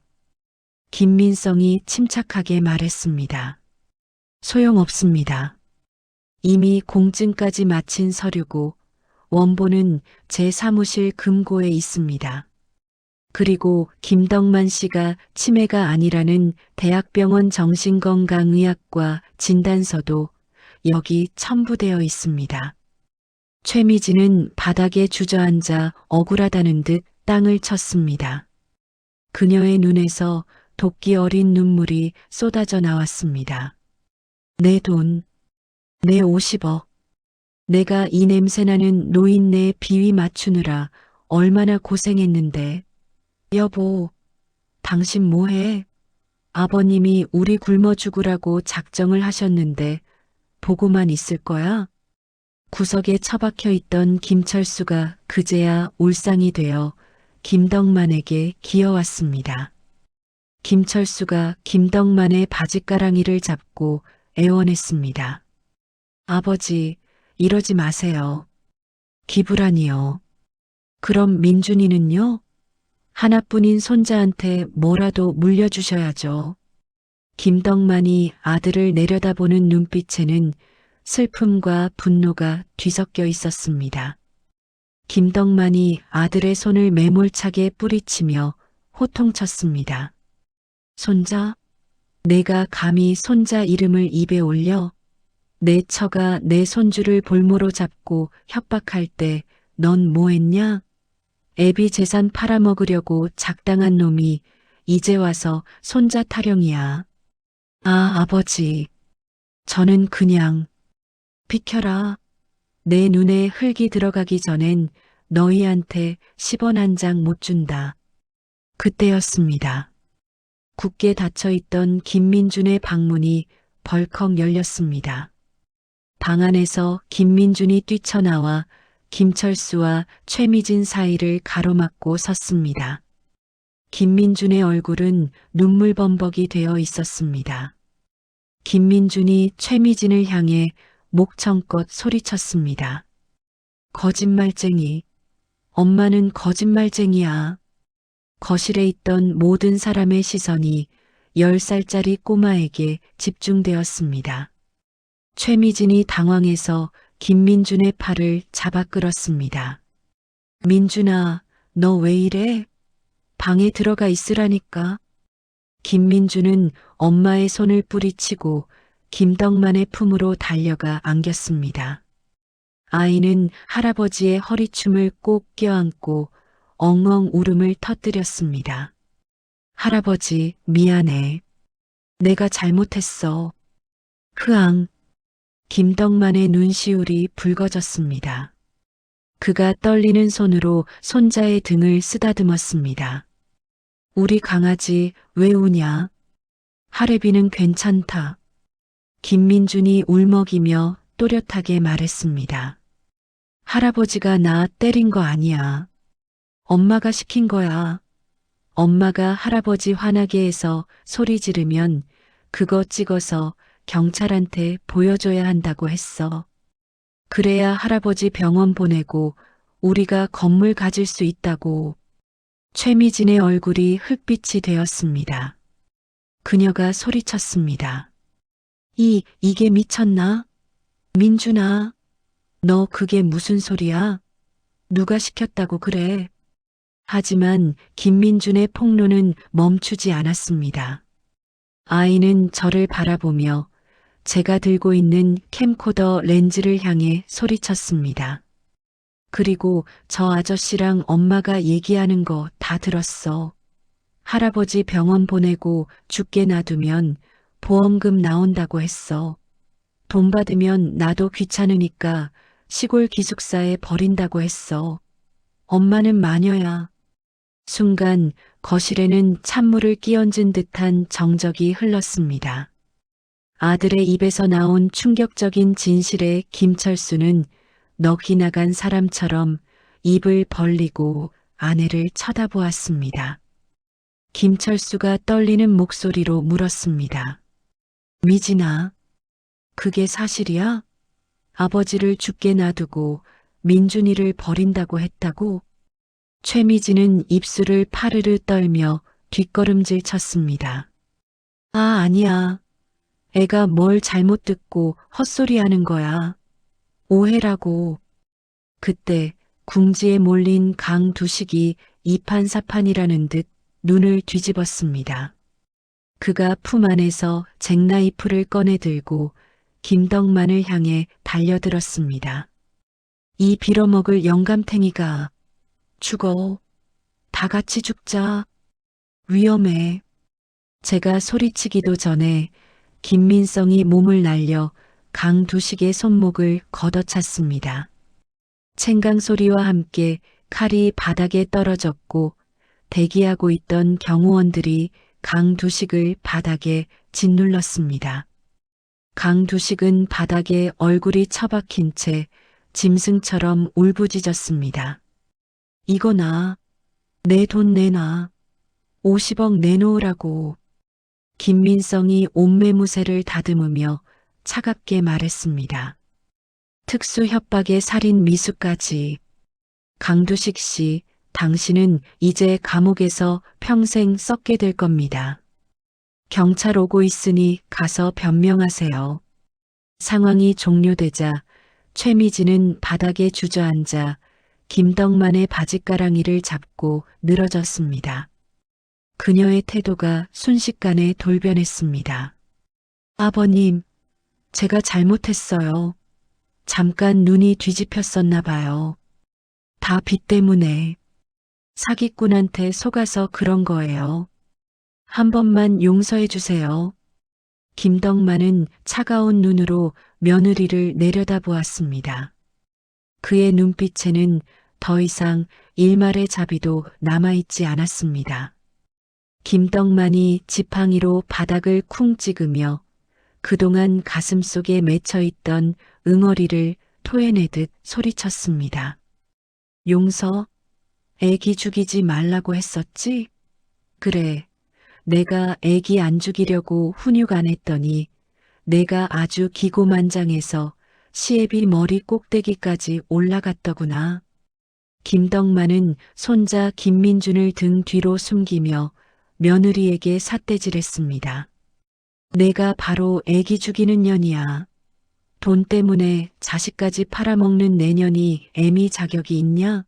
김민성이 침착하게 말했습니다. 소용없습니다. 이미 공증까지 마친 서류고 원본은 제 사무실 금고에 있습니다. 그리고 김덕만 씨가 치매가 아니라는 대학병원 정신건강의학과 진단서도 여기 첨부되어 있습니다. 최미진은 바닥에 주저앉아 억울하다는 듯 땅을 쳤습니다. 그녀의 눈에서 도끼 어린 눈물이 쏟아져 나왔습니다. 내 돈, 내 50억. 내가 이 냄새나는 노인네 비위 맞추느라 얼마나 고생했는데. 여보, 당신 뭐해? 아버님이 우리 굶어 죽으라고 작정을 하셨는데 보고만 있을 거야? 구석에 처박혀 있던 김철수가 그제야 울상이 되어 김덕만에게 기어왔습니다. 김철수가 김덕만의 바짓가랑이를 잡고 애원했습니다. 아버지, 이러지 마세요. 기부라니요. 그럼 민준이는요? 하나뿐인 손자한테 뭐라도 물려주셔야죠. 김덕만이 아들을 내려다보는 눈빛에는 슬픔과 분노가 뒤섞여 있었습니다. 김덕만이 아들의 손을 매몰차게 뿌리치며 호통쳤습니다. 손자? 내가 감히 손자 이름을 입에 올려? 내 처가 내 손주를 볼모로 잡고 협박할 때 넌 뭐했냐? 애비 재산 팔아먹으려고 작당한 놈이 이제 와서 손자 타령이야. 아, 아버지. 저는 그냥 비켜라. 내 눈에 흙이 들어가기 전엔 너희한테 10원 한 장 못 준다. 그때였습니다. 굳게 닫혀있던 김민준의 방문이 벌컥 열렸습니다. 방 안에서 김민준이 뛰쳐나와 김철수와 최미진 사이를 가로막고 섰습니다. 김민준의 얼굴은 눈물범벅이 되어 있었습니다. 김민준이 최미진을 향해 목청껏 소리쳤습니다. 거짓말쟁이. 엄마는 거짓말쟁이야. 거실에 있던 모든 사람의 시선이 10살짜리 꼬마에게 집중되었습니다. 최미진이 당황해서 김민준의 팔을 잡아 끌었습니다. 민준아, 너 왜 이래? 방에 들어가 있으라니까. 김민준은 엄마의 손을 뿌리치고 김덕만의 품으로 달려가 안겼습니다. 아이는 할아버지의 허리춤을 꼭 껴안고 엉엉 울음을 터뜨렸습니다. 할아버지, 미안해. 내가 잘못했어. 흐앙. 김덕만의 눈시울이 붉어졌습니다. 그가 떨리는 손으로 손자의 등을 쓰다듬었습니다. 우리 강아지 왜 우냐? 하래비는 괜찮다. 김민준이 울먹이며 또렷하게 말했습니다. 할아버지가 나 때린 거 아니야. 엄마가 시킨 거야. 엄마가 할아버지 화나게 해서 소리 지르면 그거 찍어서 경찰한테 보여줘야 한다고 했어. 그래야 할아버지 병원 보내고 우리가 건물 가질 수 있다고. 최미진의 얼굴이 흙빛이 되었습니다. 그녀가 소리쳤습니다. 이게 미쳤나? 민준아, 너 그게 무슨 소리야? 누가 시켰다고 그래? 하지만 김민준의 폭로는 멈추지 않았습니다. 아이는 저를 바라보며 제가 들고 있는 캠코더 렌즈를 향해 소리쳤습니다. 그리고 저 아저씨랑 엄마가 얘기하는 거 다 들었어. 할아버지 병원 보내고 죽게 놔두면 보험금 나온다고 했어. 돈 받으면 나도 귀찮으니까 시골 기숙사에 버린다고 했어. 엄마는 마녀야. 순간 거실에는 찬물을 끼얹은 듯한 정적이 흘렀습니다. 아들의 입에서 나온 충격적인 진실에 김철수는 넋이 나간 사람처럼 입을 벌리고 아내를 쳐다보았습니다. 김철수가 떨리는 목소리로 물었습니다. 미진아, 그게 사실이야? 아버지를 죽게 놔두고 민준이를 버린다고 했다고? 최미진은 입술을 파르르 떨며 뒷걸음질 쳤습니다. 아니야. 애가 뭘 잘못 듣고 헛소리 하는 거야. 오해라고. 그때 궁지에 몰린 강두식이 이판사판이라는 듯 눈을 뒤집었습니다. 그가 품 안에서 잭나이프를 꺼내 들고 김덕만을 향해 달려들었습니다. 이 빌어먹을 영감탱이가 죽어. 다 같이 죽자. 위험해. 제가 소리치기도 전에 김민성이 몸을 날려 강두식의 손목을 걷어찼습니다. 챙강 소리와 함께 칼이 바닥에 떨어졌고 대기하고 있던 경호원들이 강두식을 바닥에 짓눌렀습니다. 강두식은 바닥에 얼굴이 처박힌 채 짐승처럼 울부짖었습니다. 이거 내 돈 내놔. 50억 내놓으라고. 김민성이 옷매무새를 다듬으며 차갑게 말했습니다. 특수 협박의 살인 미수까지. 강두식 씨, 당신은 이제 감옥에서 평생 썩게 될 겁니다. 경찰 오고 있으니 가서 변명하세요. 상황이 종료되자 최미진은 바닥에 주저앉아 김덕만의 바짓가랑이를 잡고 늘어졌습니다. 그녀의 태도가 순식간에 돌변했습니다. 아버님, 제가 잘못했어요. 잠깐 눈이 뒤집혔었나 봐요. 다 빚 때문에. 사기꾼한테 속아서 그런 거예요. 한 번만 용서해 주세요. 김덕만은 차가운 눈으로 며느리를 내려다보았습니다. 그의 눈빛에는 더 이상 일말의 자비도 남아있지 않았습니다. 김덕만이 지팡이로 바닥을 쿵 찍으며 그동안 가슴속에 맺혀있던 응어리를 토해내듯 소리쳤습니다. 용서? 애기 죽이지 말라고 했었지? 그래, 내가 애기 안 죽이려고 훈육 안 했더니 내가 아주 기고만장해서 시애비 머리 꼭대기까지 올라갔더구나. 김덕만은 손자 김민준을 등 뒤로 숨기며 며느리에게 삿대질했습니다. 내가 바로 애기 죽이는 년이야. 돈 때문에 자식까지 팔아먹는 내 년이 애미 자격이 있냐?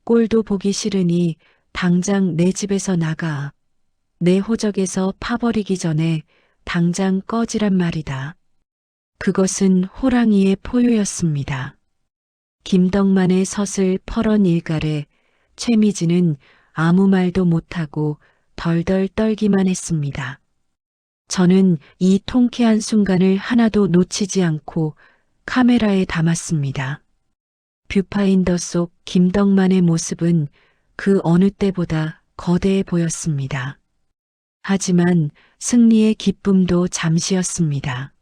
꼴도 보기 싫으니 당장 내 집에서 나가. 내 호적에서 파버리기 전에 당장 꺼지란 말이다. 그것은 호랑이의 포효였습니다. 김덕만의 서슬 퍼런 일갈에 최미진은 아무 말도 못하고 덜덜 떨기만 했습니다. 저는 이 통쾌한 순간을 하나도 놓치지 않고 카메라에 담았습니다. 뷰파인더 속 김덕만의 모습은 그 어느 때보다 거대해 보였습니다. 하지만 승리의 기쁨도 잠시였습니다.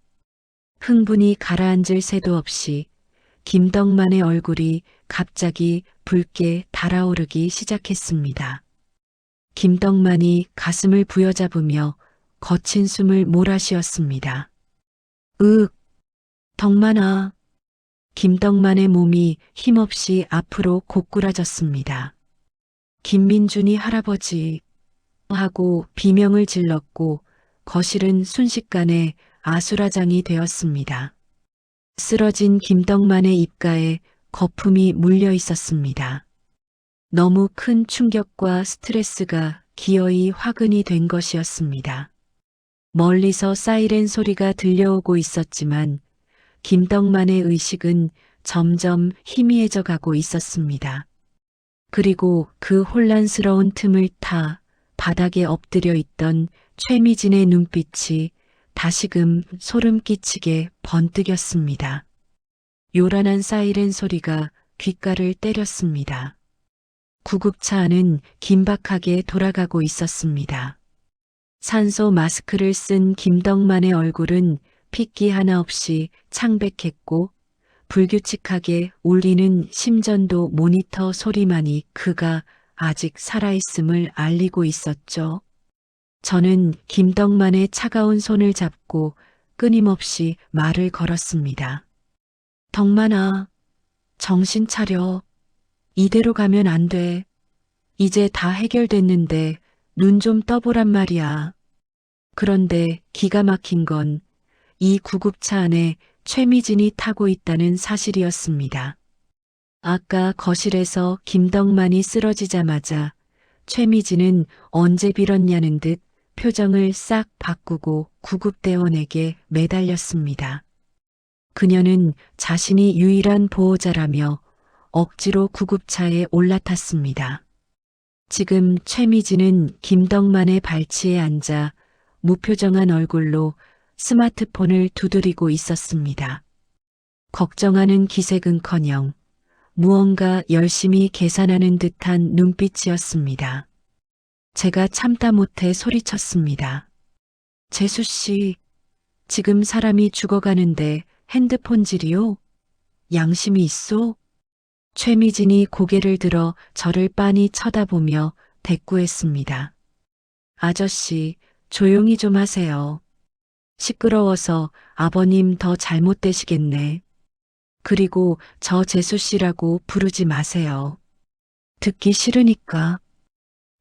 흥분이 가라앉을 새도 없이 김덕만의 얼굴이 갑자기 붉게 달아오르기 시작했습니다. 김덕만이 가슴을 부여잡으며 거친 숨을 몰아쉬었습니다. 덕만아. 김덕만의 몸이 힘없이 앞으로 고꾸라졌습니다. 김민준이 할아버지 하고 비명을 질렀고 거실은 순식간에 아수라장이 되었습니다. 쓰러진 김덕만의 입가에 거품이 물려 있었습니다. 너무 큰 충격과 스트레스가 기어이 화근이 된 것이었습니다. 멀리서 사이렌 소리가 들려오고 있었지만 김덕만의 의식은 점점 희미해져 가고 있었습니다. 그리고 그 혼란스러운 틈을 타 바닥에 엎드려 있던 최미진의 눈빛이 다시금 소름 끼치게 번뜩였습니다. 요란한 사이렌 소리가 귓가를 때렸습니다. 구급차 안은 긴박하게 돌아가고 있었습니다. 산소 마스크를 쓴 김덕만의 얼굴은 핏기 하나 없이 창백했고 불규칙하게 울리는 심전도 모니터 소리만이 그가 아직 살아있음을 알리고 있었죠. 저는 김덕만의 차가운 손을 잡고 끊임없이 말을 걸었습니다. 덕만아, 정신 차려. 이대로 가면 안 돼. 이제 다 해결됐는데 눈 좀 떠보란 말이야. 그런데 기가 막힌 건 이 구급차 안에 최미진이 타고 있다는 사실이었습니다. 아까 거실에서 김덕만이 쓰러지자마자 최미진은 언제 빌었냐는 듯 표정을 싹 바꾸고 구급대원에게 매달렸습니다. 그녀는 자신이 유일한 보호자라며 억지로 구급차에 올라탔습니다. 지금 최미진은 김덕만의 발치에 앉아 무표정한 얼굴로 스마트폰을 두드리고 있었습니다. 걱정하는 기색은커녕 무언가 열심히 계산하는 듯한 눈빛이었습니다. 제가 참다 못해 소리쳤습니다. 재수 씨, 지금 사람이 죽어가는데 핸드폰질이요? 양심이 있소? 최미진이 고개를 들어 저를 빤히 쳐다보며 대꾸했습니다. 아저씨, 조용히 좀 하세요. 시끄러워서 아버님 더 잘못되시겠네. 그리고 저 재수 씨라고 부르지 마세요. 듣기 싫으니까.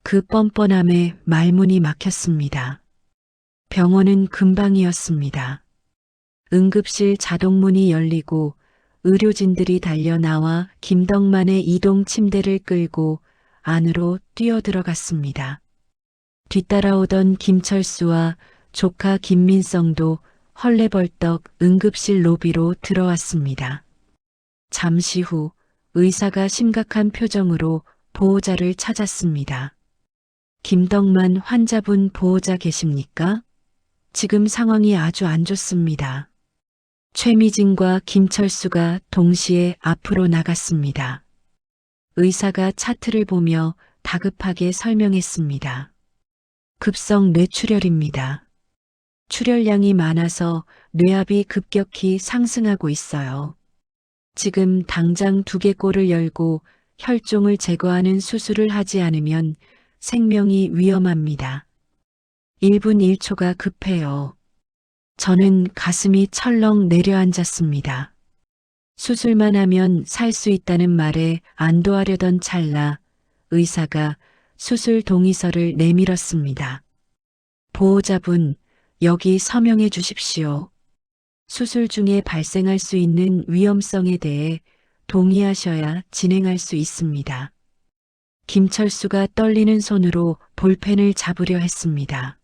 그 뻔뻔함에 말문이 막혔습니다. 병원은 금방이었습니다. 응급실 자동문이 열리고 의료진들이 달려 나와 김덕만의 이동 침대를 끌고 안으로 뛰어들어갔습니다. 뒤따라오던 김철수와 조카 김민성도 헐레벌떡 응급실 로비로 들어왔습니다. 잠시 후 의사가 심각한 표정으로 보호자를 찾았습니다. 김덕만 환자분 보호자 계십니까? 지금 상황이 아주 안 좋습니다. 최미진과 김철수가 동시에 앞으로 나갔습니다. 의사가 차트를 보며 다급하게 설명했습니다. 급성 뇌출혈입니다. 출혈량이 많아서 뇌압이 급격히 상승하고 있어요. 지금 당장 두개골을 열고 혈종을 제거하는 수술을 하지 않으면 생명이 위험합니다. 1분 1초가 급해요. 저는 가슴이 철렁 내려앉았습니다. 수술만 하면 살 수 있다는 말에 안도하려던 찰나 의사가 수술 동의서를 내밀었습니다. 보호자분, 여기 서명해 주십시오. 수술 중에 발생할 수 있는 위험성에 대해 동의하셔야 진행할 수 있습니다. 김철수가 떨리는 손으로 볼펜을 잡으려 했습니다.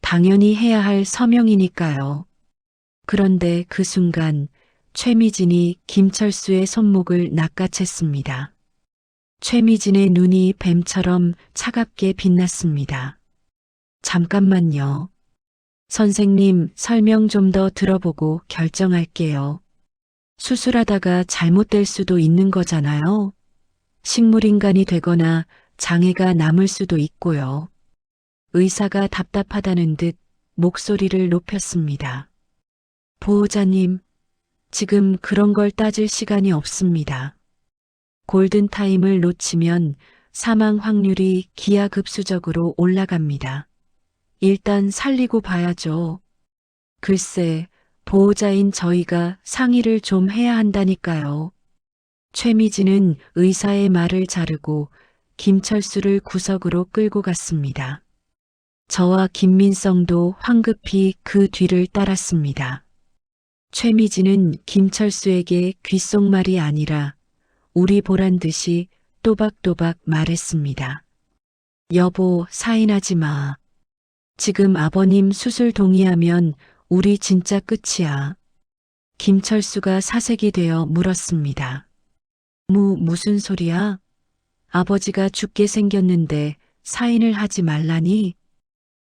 당연히 해야 할 서명이니까요. 그런데 그 순간 최미진이 김철수의 손목을 낚아챘습니다. 최미진의 눈이 뱀처럼 차갑게 빛났습니다. 잠깐만요. 선생님, 설명 좀 더 들어보고 결정할게요. 수술하다가 잘못될 수도 있는 거잖아요. 식물인간이 되거나 장애가 남을 수도 있고요. 의사가 답답하다는 듯 목소리를 높였습니다. 보호자님, 지금 그런 걸 따질 시간이 없습니다. 골든타임을 놓치면 사망 확률이 기하급수적으로 올라갑니다. 일단 살리고 봐야죠. 글쎄, 보호자인 저희가 상의를 좀 해야 한다니까요. 최미진은 의사의 말을 자르고 김철수를 구석으로 끌고 갔습니다. 저와 김민성도 황급히 그 뒤를 따랐습니다. 최미진은 김철수에게 귓속말이 아니라 우리 보란 듯이 또박또박 말했습니다. 여보, 사인하지 마. 지금 아버님 수술 동의하면 우리 진짜 끝이야. 김철수가 사색이 되어 물었습니다. 무슨 소리야? 아버지가 죽게 생겼는데 사인을 하지 말라니?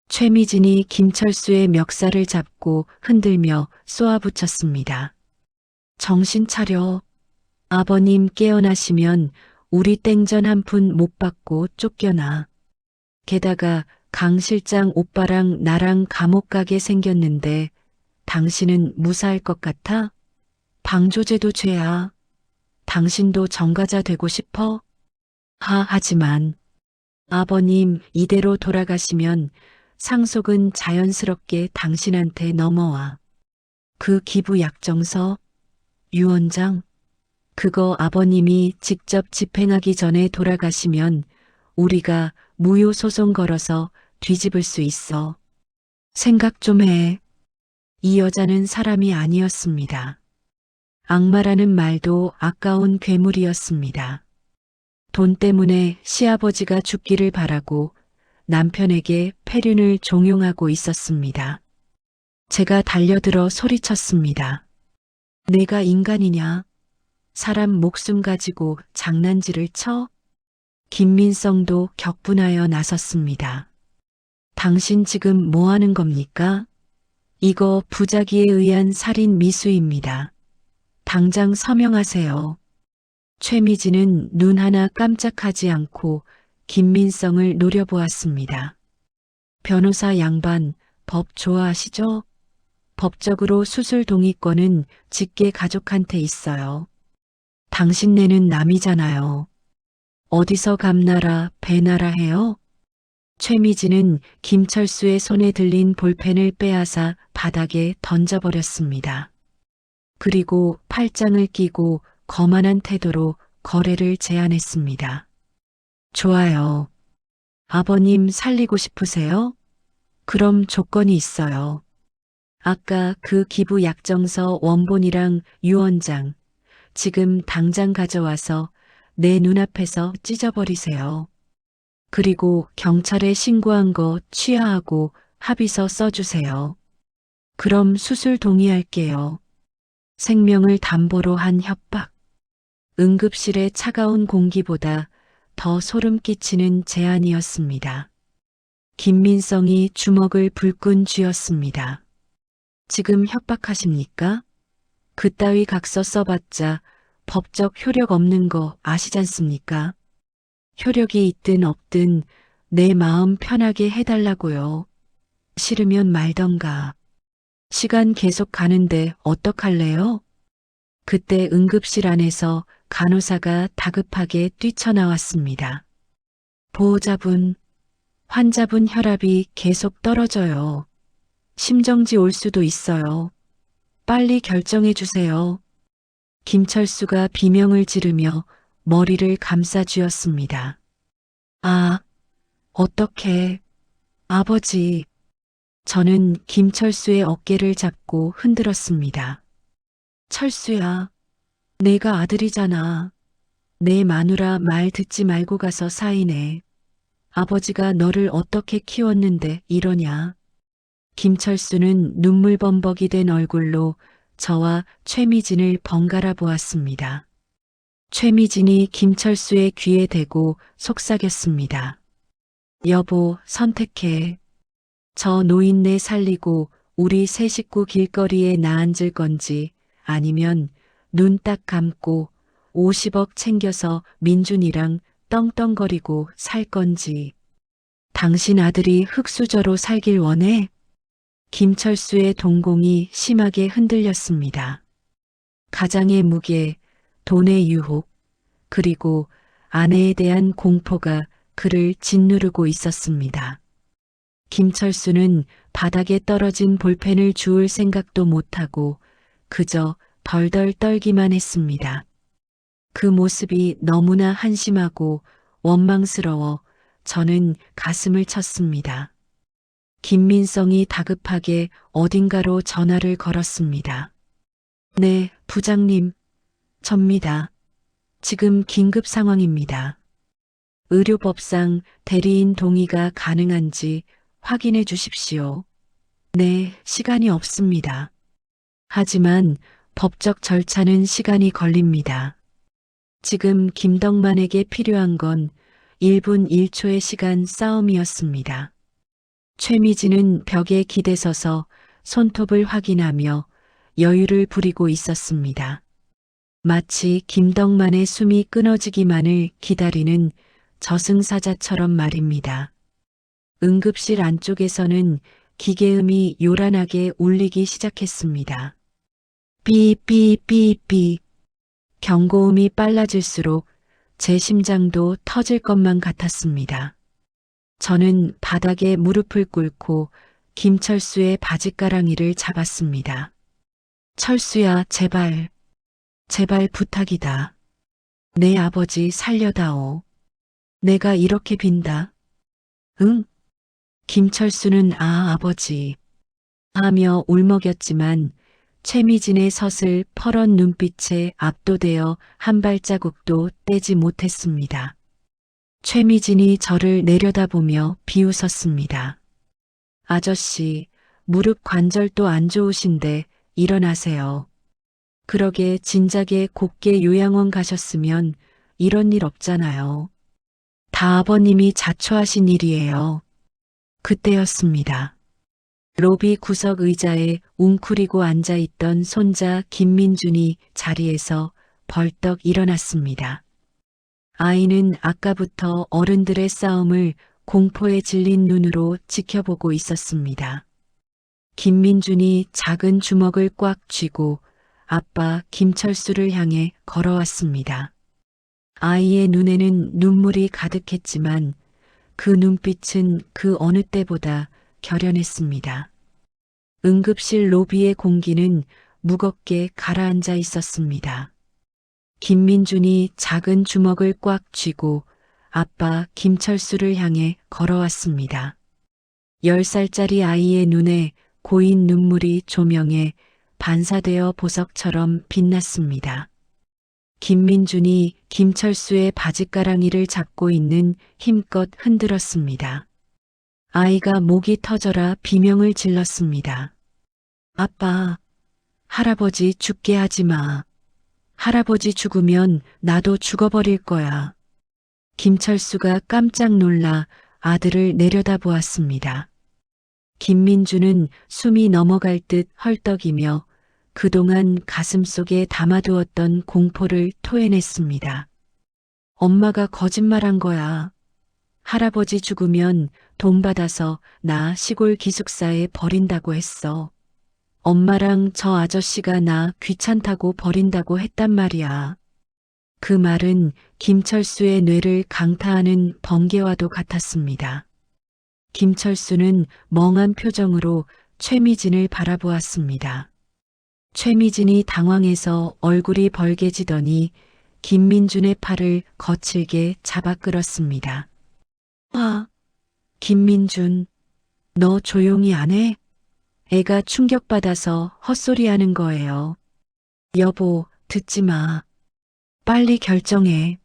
최미진이 김철수의 멱살을 잡고 흔들며 쏘아붙였습니다. 정신 차려. 아버님 깨어나시면 우리 땡전 한 푼 못 받고 쫓겨나. 게다가 강 실장 오빠랑 나랑 감옥 가게 생겼는데 당신은 무사할 것 같아? 방조제도 죄야. 당신도 전과자 되고 싶어? 하지만 아버님 이대로 돌아가시면 상속은 자연스럽게 당신한테 넘어와. 그 기부 약정서, 유언장, 그거 아버님이 직접 집행하기 전에 돌아가시면 우리가 무효 소송 걸어서 뒤집을 수 있어. 생각 좀 해. 이 여자는 사람이 아니었습니다. 악마라는 말도 아까운 괴물이었습니다. 돈 때문에 시아버지가 죽기를 바라고 남편에게 폐륜을 종용하고 있었습니다. 제가 달려들어 소리쳤습니다. 내가 인간이냐? 사람 목숨 가지고 장난질을 쳐? 김민성도 격분하여 나섰습니다. 당신 지금 뭐 하는 겁니까? 이거 부작위에 의한 살인 미수입니다. 당장 서명하세요. 최미진은 눈 하나 깜짝하지 않고 김민성을 노려보았습니다. 변호사 양반, 법 좋아하시죠? 법적으로 수술 동의권은 직계 가족한테 있어요. 당신네는 남이잖아요. 어디서 감나라, 배나라 해요? 최미진은 김철수의 손에 들린 볼펜을 빼앗아 바닥에 던져버렸습니다. 그리고 팔짱을 끼고 거만한 태도로 거래를 제안했습니다. 좋아요. 아버님 살리고 싶으세요? 그럼 조건이 있어요. 아까 그 기부 약정서 원본이랑 유언장, 지금 당장 가져와서 내 눈앞에서 찢어버리세요. 그리고 경찰에 신고한 거 취하하고 합의서 써주세요. 그럼 수술 동의할게요. 생명을 담보로 한 협박. 응급실의 차가운 공기보다 더 소름 끼치는 제안이었습니다. 김민성이 주먹을 불끈 쥐었습니다. 지금 협박하십니까? 그따위 각서 써봤자 법적 효력 없는 거 아시잖습니까? 효력이 있든 없든 내 마음 편하게 해달라고요. 싫으면 말던가. 시간 계속 가는데 어떡할래요? 그때 응급실 안에서 간호사가 다급하게 뛰쳐나왔습니다. 보호자분, 환자분 혈압이 계속 떨어져요. 심정지 올 수도 있어요. 빨리 결정해 주세요. 김철수가 비명을 지르며 머리를 감싸 쥐었습니다. 아, 어떡해. 아버지. 저는 김철수의 어깨를 잡고 흔들었습니다. 철수야, 내가 아들이잖아. 내 마누라 말 듣지 말고 가서 사인해. 아버지가 너를 어떻게 키웠는데 이러냐. 김철수는 눈물범벅이 된 얼굴로 저와 최미진을 번갈아 보았습니다. 최미진이 김철수의 귀에 대고 속삭였습니다. 여보, 선택해. 저 노인네 살리고 우리 세 식구 길거리에 나앉을 건지 아니면 눈 딱 감고 50억 챙겨서 민준이랑 떵떵거리고 살 건지. 당신 아들이 흙수저로 살길 원해? 김철수의 동공이 심하게 흔들렸습니다. 가장의 무게, 돈의 유혹, 그리고 아내에 대한 공포가 그를 짓누르고 있었습니다. 김철수는 바닥에 떨어진 볼펜을 주울 생각도 못하고 그저 덜덜 떨기만 했습니다. 그 모습이 너무나 한심하고 원망스러워 저는 가슴을 쳤습니다. 김민성이 다급하게 어딘가로 전화를 걸었습니다. 네, 부장님. 접니다. 지금 긴급 상황입니다. 의료법상 대리인 동의가 가능한지 확인해 주십시오. 네, 시간이 없습니다. 하지만 법적 절차는 시간이 걸립니다. 지금 김덕만에게 필요한 건 1분 1초의 시간 싸움이었습니다. 최미진은 벽에 기대서서 손톱을 확인하며 여유를 부리고 있었습니다. 마치 김덕만의 숨이 끊어지기만을 기다리는 저승사자처럼 말입니다. 응급실 안쪽에서는 기계음이 요란하게 울리기 시작했습니다. 삐삐삐삐. 경고음이 빨라질수록 제 심장도 터질 것만 같았습니다. 저는 바닥에 무릎을 꿇고 김철수의 바짓가랑이를 잡았습니다. 철수야, 제발. 제발 부탁이다. 내 아버지 살려다오. 내가 이렇게 빈다. 응? 김철수는 아버지 하며 울먹였지만 최미진의 서슬 퍼런 눈빛에 압도되어 한 발자국도 떼지 못했습니다. 최미진이 저를 내려다보며 비웃었습니다. 아저씨, 무릎 관절도 안 좋으신데 일어나세요. 그러게 진작에 곱게 요양원 가셨으면 이런 일 없잖아요. 다 아버님이 자초하신 일이에요. 그때였습니다. 로비 구석 의자에 웅크리고 앉아있던 손자 김민준이 자리에서 벌떡 일어났습니다. 아이는 아까부터 어른들의 싸움을 공포에 질린 눈으로 지켜보고 있었습니다. 김민준이 작은 주먹을 꽉 쥐고 아빠 김철수를 향해 걸어왔습니다. 아이의 눈에는 눈물이 가득했지만 그 눈빛은 그 어느 때보다 결연했습니다. 응급실 로비의 공기는 무겁게 가라앉아 있었습니다. 김민준이 작은 주먹을 꽉 쥐고 아빠 김철수를 향해 걸어왔습니다. 10살짜리 아이의 눈에 고인 눈물이 조명에 반사되어 보석처럼 빛났습니다. 김민준이 김철수의 바짓가랑이를 잡고 있는 힘껏 흔들었습니다. 아이가 목이 터져라 비명을 질렀습니다. 아빠, 할아버지 죽게 하지 마. 할아버지 죽으면 나도 죽어버릴 거야. 김철수가 깜짝 놀라 아들을 내려다보았습니다. 김민주는 숨이 넘어갈 듯 헐떡이며 그동안 가슴속에 담아두었던 공포를 토해냈습니다. 엄마가 거짓말한 거야. 할아버지 죽으면 돈 받아서 나 시골 기숙사에 버린다고 했어. 엄마랑 저 아저씨가 나 귀찮다고 버린다고 했단 말이야. 그 말은 김철수의 뇌를 강타하는 번개와도 같았습니다. 김철수는 멍한 표정으로 최미진을 바라보았습니다. 최미진이 당황해서 얼굴이 벌개지더니 김민준의 팔을 거칠게 잡아 끌었습니다. 김민준, 너 조용히 안 해? 애가 충격받아서 헛소리하는 거예요. 여보, 듣지 마. 빨리 결정해.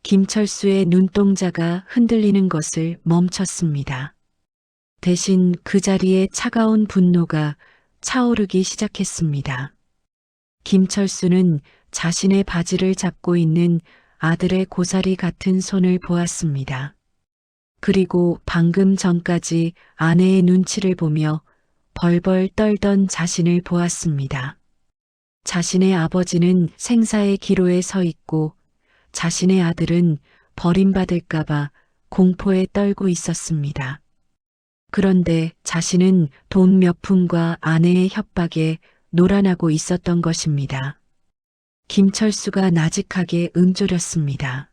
김철수의 눈동자가 흔들리는 것을 멈췄습니다. 대신 그 자리에 차가운 분노가 차오르기 시작했습니다. 김철수는 자신의 바지를 잡고 있는 아들의 고사리 같은 손을 보았습니다. 그리고 방금 전까지 아내의 눈치를 보며 벌벌 떨던 자신을 보았습니다. 자신의 아버지는 생사의 기로에 서 있고 자신의 아들은 버림받을까봐 공포에 떨고 있었습니다. 그런데 자신은 돈 몇 푼과 아내의 협박에 놀아나고 있었던 것입니다. 김철수가 나직하게 음조렸습니다.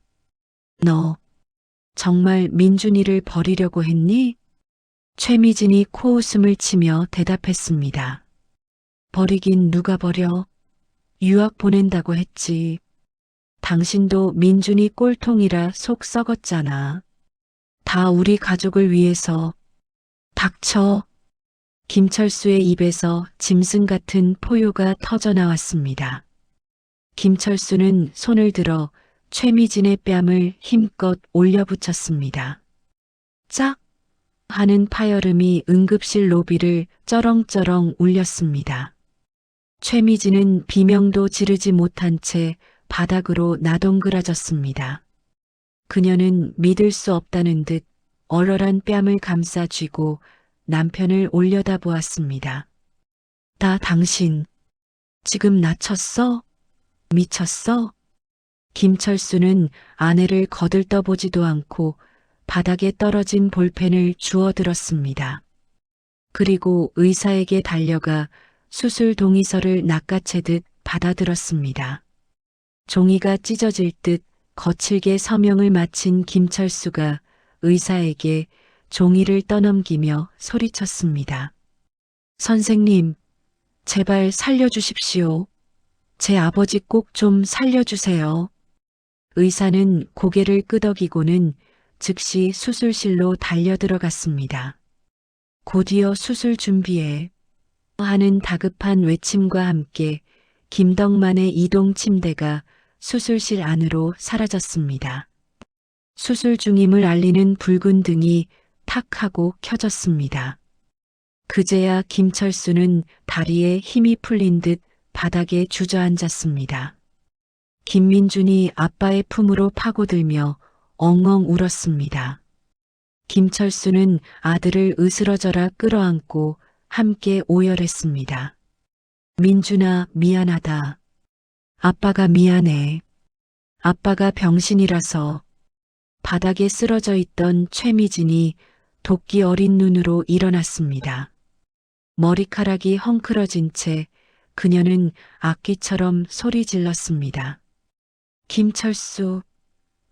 너 정말 민준이를 버리려고 했니? 최미진이 코웃음을 치며 당신도 민준이 꼴통이라 속 썩었잖아. 다 우리 가족을 위해서. 닥쳐. 김철수의 입에서 짐승 같은 포효가 터져 나왔습니다. 김철수는 손을 들어 최미진의 뺨을 힘껏 올려붙였습니다. 짝! 하는 파열음이 응급실 로비를 쩌렁쩌렁 울렸습니다. 최미진은 비명도 지르지 못한 채 바닥으로 나동그라졌습니다. 그녀는 믿을 수 없다는 듯 얼얼한 뺨을 감싸 쥐고 남편을 올려다보았습니다. 다 당신, 지금 나 쳤어? 미쳤어? 김철수는 아내를 거들떠보지도 않고 바닥에 떨어진 볼펜을 주워들었습니다. 그리고 의사에게 달려가 수술 동의서를 낚아채듯 받아들었습니다. 종이가 찢어질 듯 거칠게 서명을 마친 김철수가 의사에게 종이를 떠넘기며 소리쳤습니다. 선생님, 제발 살려주십시오. 제 아버지 꼭 좀 살려주세요. 의사는 고개를 끄덕이고는 즉시 수술실로 달려들어갔습니다. 곧이어 수술 준비해 하는 다급한 외침과 함께 김덕만의 이동 침대가 수술실 안으로 사라졌습니다. 수술 중임을 알리는 붉은 등이 탁 하고 켜졌습니다. 그제야 김철수는 다리에 힘이 풀린 듯 바닥에 주저앉았습니다. 김민준이 아빠의 품으로 파고들며 엉엉 울었습니다. 김철수는 아들을 으스러져라 끌어안고 함께 오열했습니다. 민준아, 미안하다. 아빠가 미안해. 아빠가 병신이라서. 바닥에 쓰러져 있던 최미진이 도끼 어린 눈으로 일어났습니다. 머리카락이 헝클어진 채 그녀는 악기처럼 소리 질렀습니다. 김철수,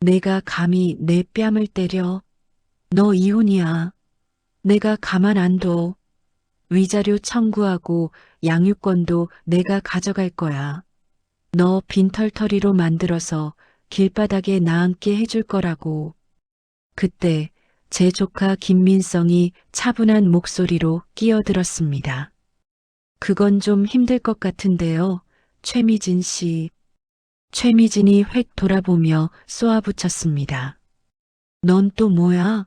내가 감히 내 뺨을 때려? 너 이혼이야. 내가 가만 안 둬. 위자료 청구하고 양육권도 내가 가져갈 거야. 너 빈털터리로 만들어서 길바닥에 나앉게 해줄 거라고. 그때 제 조카 김민성이 차분한 목소리로 끼어들었습니다. 그건 좀 힘들 것 같은데요, 최미진 씨. 최미진이 획 돌아보며 쏘아붙였습니다. 넌 또 뭐야?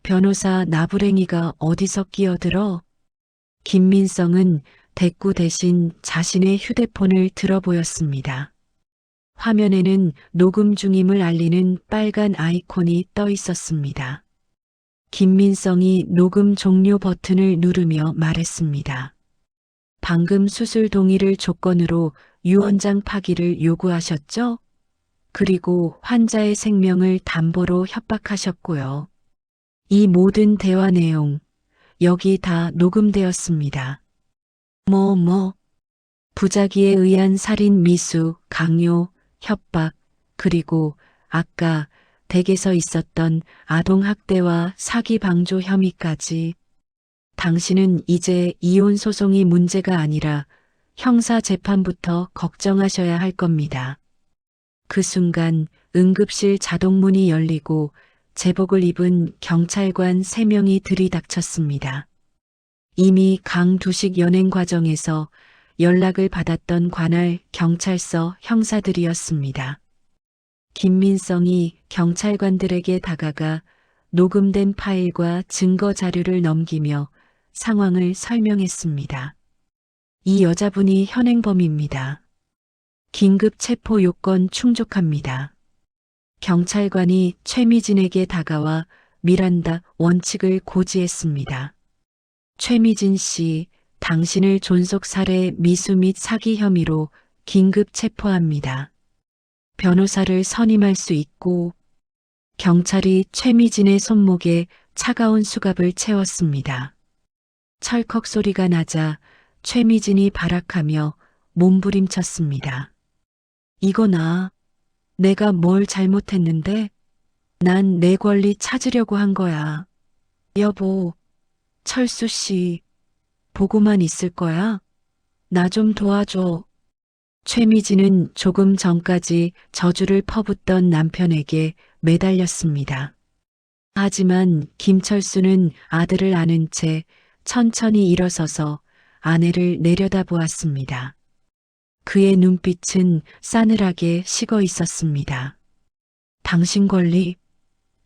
변호사 나부랭이가 어디서 끼어들어? 김민성은 대꾸 대신 자신의 휴대폰을 들어 보였습니다. 화면에는 녹음 중임을 알리는 빨간 아이콘이 떠 있었습니다. 김민성이 녹음 종료 버튼을 누르며 말했습니다. 방금 수술 동의를 조건으로 유언장 파기를 요구하셨죠? 그리고 환자의 생명을 담보로 협박하셨고요. 이 모든 대화 내용, 여기 다 녹음되었습니다. 부작위에 의한 살인 미수, 강요, 협박, 그리고 아까 댁에서 있었던 아동학대와 사기 방조 혐의까지. 당신은 이제 이혼 소송이 문제가 아니라 형사 재판부터 걱정하셔야 할 겁니다. 그 순간 응급실 자동문이 열리고 제복을 입은 경찰관 3명이 들이닥쳤습니다. 이미 강두식 연행 과정에서 연락을 받았던 관할 경찰서 형사들이었습니다. 김민성이 경찰관들에게 다가가 녹음된 파일과 증거 자료를 넘기며 상황을 설명했습니다. 이 여자분이 현행범입니다. 긴급 체포 요건 충족합니다. 경찰관이 최미진에게 다가와 미란다 원칙을 고지했습니다. 최미진 씨, 당신을 존속살해 미수 및 사기 혐의로 긴급 체포합니다. 변호사를 선임할 수 있고. 경찰이 최미진의 손목에 차가운 수갑을 채웠습니다. 철컥 소리가 나자 최미진이 발악하며 몸부림쳤습니다. 이거나, 내가 뭘 잘못했는데? 난 내 권리 찾으려고 한 거야. 여보, 철수 씨, 보고만 있을 거야? 나 좀 도와줘. 최미진은 조금 전까지 저주를 퍼붓던 남편에게 매달렸습니다. 하지만 김철수는 아들을 안은 채 천천히 일어서서 아내를 내려다보았습니다. 그의 눈빛은 싸늘하게 식어 있었습니다. 당신 권리,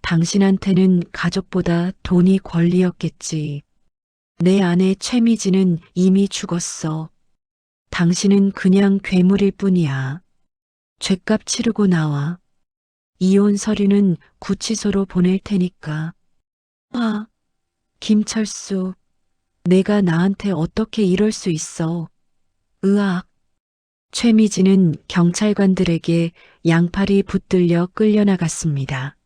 당신한테는 가족보다 돈이 권리였겠지. 내 아내 최미진은 이미 죽었어. 당신은 그냥 괴물일 뿐이야. 죗값 치르고 나와. 이혼 서류는 구치소로 보낼 테니까. 아, 김철수, 내가 나한테 어떻게 이럴 수 있어. 으악. 최미진은 경찰관들에게 양팔이 붙들려 끌려나갔습니다.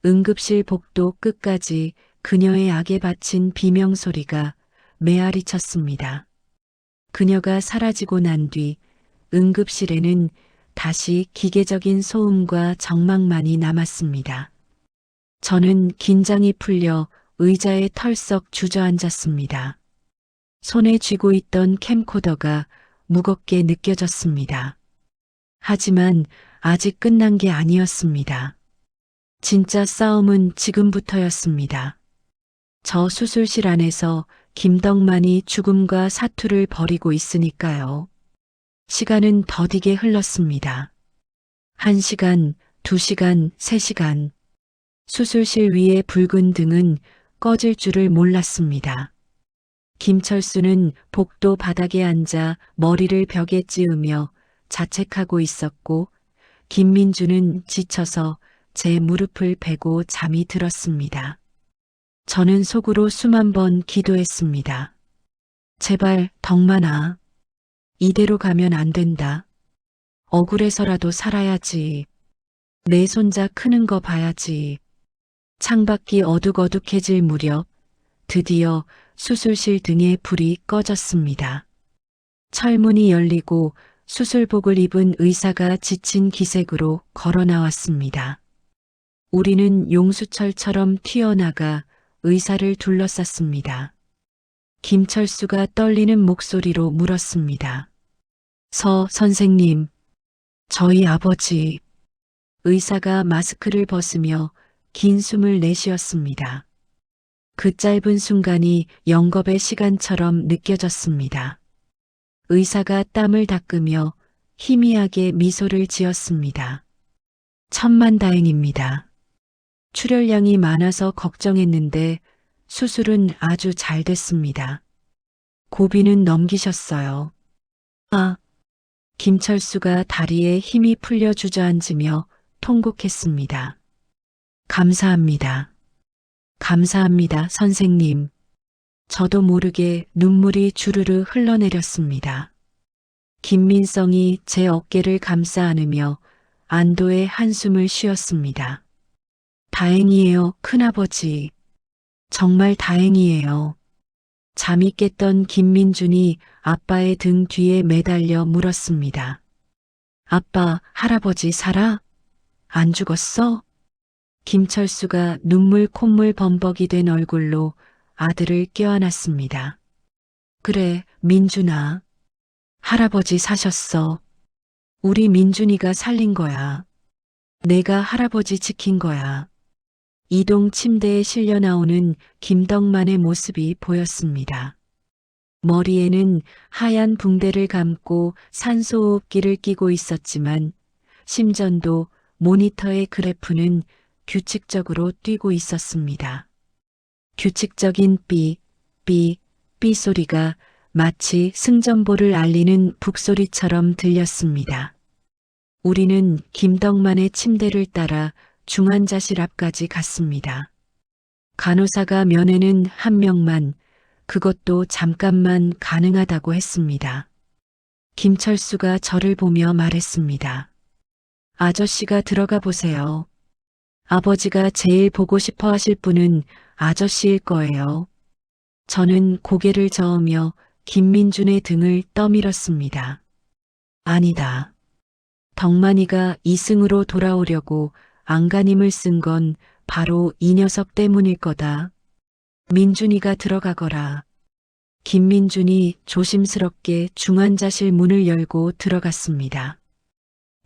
응급실 복도 끝까지 그녀의 악에 바친 비명소리가 메아리 쳤습니다. 그녀가 사라지고 난 뒤 응급실에는 다시 기계적인 소음과 정막만이 남았습니다. 저는 긴장이 풀려 의자에 털썩 주저앉았습니다. 손에 쥐고 있던 캠코더가 무겁게 느껴졌습니다. 하지만 아직 끝난 게 아니었습니다. 진짜 싸움은 지금부터였습니다. 저 수술실 안에서 김덕만이 죽음과 사투를 벌이고 있으니까요. 시간은 더디게 흘렀습니다. 1시간, 2시간, 3시간. 수술실 위의 붉은 등은 꺼질 줄을 몰랐습니다. 김철수는 복도 바닥에 앉아 머리를 벽에 찌으며 자책하고 있었고, 김민주는 지쳐서 제 무릎을 베고 잠이 들었습니다. 저는 속으로 수만 번 기도했습니다. 제발 덕만아, 이대로 가면 안 된다. 억울해서라도 살아야지. 내 손자 크는 거 봐야지. 창밖이 어둑어둑해질 무렵 드디어 수술실 등에 불이 꺼졌습니다. 철문이 열리고 수술복을 입은 의사가 지친 기색으로 걸어 나왔습니다. 우리는 용수철처럼 튀어나가 의사를 둘러쌌습니다. 김철수가 떨리는 목소리로 물었습니다. 서 선생님, 저희 아버지. 의사가 마스크를 벗으며 긴 숨을 내쉬었습니다. 그 짧은 순간이 영겁의 시간처럼 느껴졌습니다. 의사가 땀을 닦으며 희미하게 미소를 지었습니다. 천만다행입니다. 출혈량이 많아서 걱정했는데 수술은 아주 잘 됐습니다. 고비는 넘기셨어요. 아, 김철수가 다리에 힘이 풀려 주저앉으며 통곡했습니다. 감사합니다. 감사합니다, 선생님. 저도 모르게 눈물이 주르르 흘러내렸습니다. 김민성이 제 어깨를 감싸 안으며 안도의 한숨을 쉬었습니다. 다행이에요, 큰아버지. 정말 다행이에요. 잠이 깼던 김민준이 아빠의 등 뒤에 매달려 물었습니다. 아빠, 할아버지 살아? 안 죽었어? 김철수가 눈물 콧물 범벅이 된 얼굴로 아들을 껴안았습니다. 그래, 민준아. 할아버지 사셨어. 우리 민준이가 살린 거야. 내가 할아버지 지킨 거야. 이동 침대에 실려 나오는 김덕만의 모습이 보였습니다. 머리에는 하얀 붕대를 감고 산소호흡기를 끼고 있었지만 심전도 모니터의 그래프는 규칙적으로 뛰고 있었습니다. 규칙적인 삐, 삐, 삐 소리가 마치 승전보를 알리는 북소리처럼 들렸습니다. 우리는 김덕만의 침대를 따라 중환자실 앞까지 갔습니다. 간호사가 면회는 한 명만, 그것도 잠깐만 가능하다고 했습니다. 김철수가 저를 보며 말했습니다. 아저씨가 들어가 보세요. 아버지가 제일 보고 싶어 하실 분은 아저씨일 거예요. 저는 고개를 저으며 김민준의 등을 떠밀었습니다. 아니다. 덕만이가 이승으로 돌아오려고 안간힘을 쓴 건 바로 이 녀석 때문일 거다. 민준이가 들어가거라. 김민준이 조심스럽게 중환자실 문을 열고 들어갔습니다.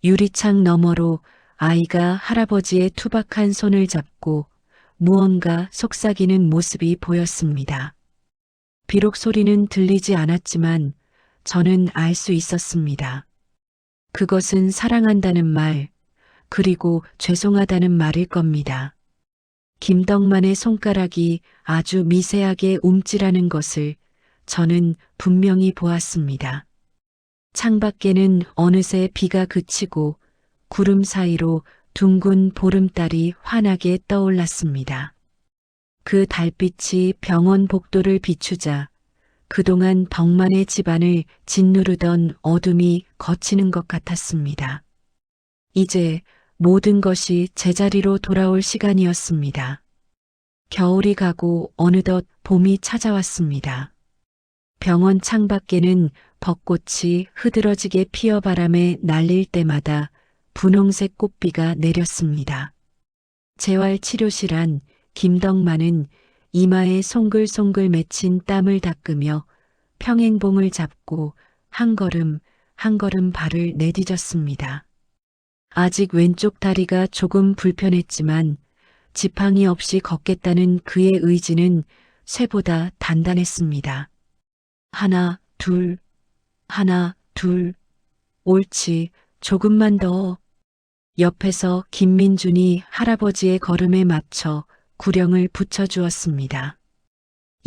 유리창 너머로 아이가 할아버지의 투박한 손을 잡고 무언가 속삭이는 모습이 보였습니다. 비록 소리는 들리지 않았지만 저는 알 수 있었습니다. 그것은 사랑한다는 말, 그리고 죄송하다는 말일 겁니다. 김덕만의 손가락이 아주 미세하게 움찔하는 것을 저는 분명히 보았습니다. 창밖에는 어느새 비가 그치고 구름 사이로 둥근 보름달이 환하게 떠올랐습니다. 그 달빛이 병원 복도를 비추자 그동안 덕만의 집안을 짓누르던 어둠이 걷히는 것 같았습니다. 이제 모든 것이 제자리로 돌아올 시간이었습니다. 겨울이 가고 어느덧 봄이 찾아왔습니다. 병원 창밖에는 벚꽃이 흐드러지게 피어 바람에 날릴 때마다 분홍색 꽃비가 내렸습니다. 재활치료실 안 김덕만은 이마에 송글송글 맺힌 땀을 닦으며 평행봉을 잡고 한 걸음 한 걸음 발을 내디뎠습니다. 아직 왼쪽 다리가 조금 불편했지만 지팡이 없이 걷겠다는 그의 의지는 쇠보다 단단했습니다. 하나, 둘, 하나, 둘, 옳지, 조금만 더. 옆에서 김민준이 할아버지의 걸음에 맞춰 구령을 붙여주었습니다.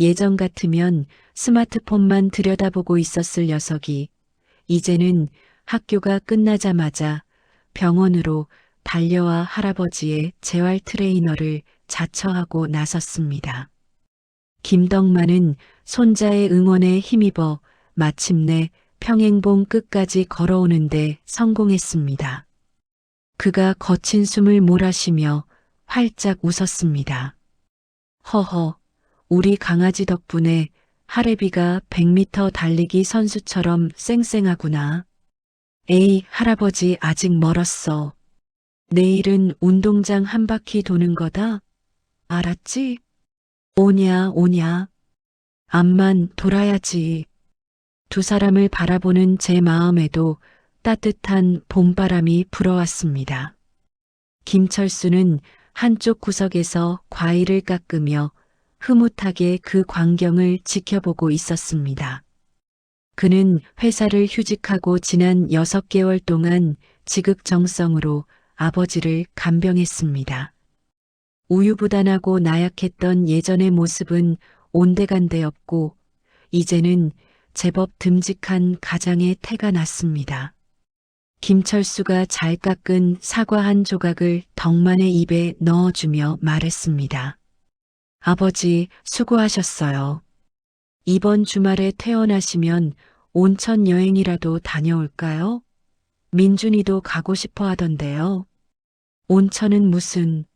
예전 같으면 스마트폰만 들여다보고 있었을 녀석이 이제는 학교가 끝나자마자 병원으로 달려와 할아버지의 재활 트레이너를 자처하고 나섰습니다. 김덕만은 손자의 응원에 힘입어 마침내 평행봉 끝까지 걸어오는데 성공했습니다. 그가 거친 숨을 몰아쉬며 활짝 웃었습니다. 허허, 우리 강아지 덕분에 하레비가 100m 달리기 선수처럼 쌩쌩하구나. 에이, 할아버지 아직 멀었어. 내일은 운동장 한 바퀴 도는 거다. 알았지? 오냐, 오냐. 암만 돌아야지. 두 사람을 바라보는 제 마음에도 따뜻한 봄바람이 불어왔습니다. 김철수는 한쪽 구석에서 과일을 깎으며 흐뭇하게 그 광경을 지켜보고 있었습니다. 그는 회사를 휴직하고 지난 6개월 동안 지극정성으로 아버지를 간병했습니다. 우유부단하고 나약했던 예전의 모습은 온데간데없고 이제는 제법 듬직한 가장의 태가 났습니다. 김철수가 잘 깎은 사과 한 조각을 덕만의 입에 넣어주며 말했습니다. 아버지 수고하셨어요. 이번 주말에 퇴원하시면 온천 여행이라도 다녀올까요? 민준이도 가고 싶어 하던데요. 온천은 무슨,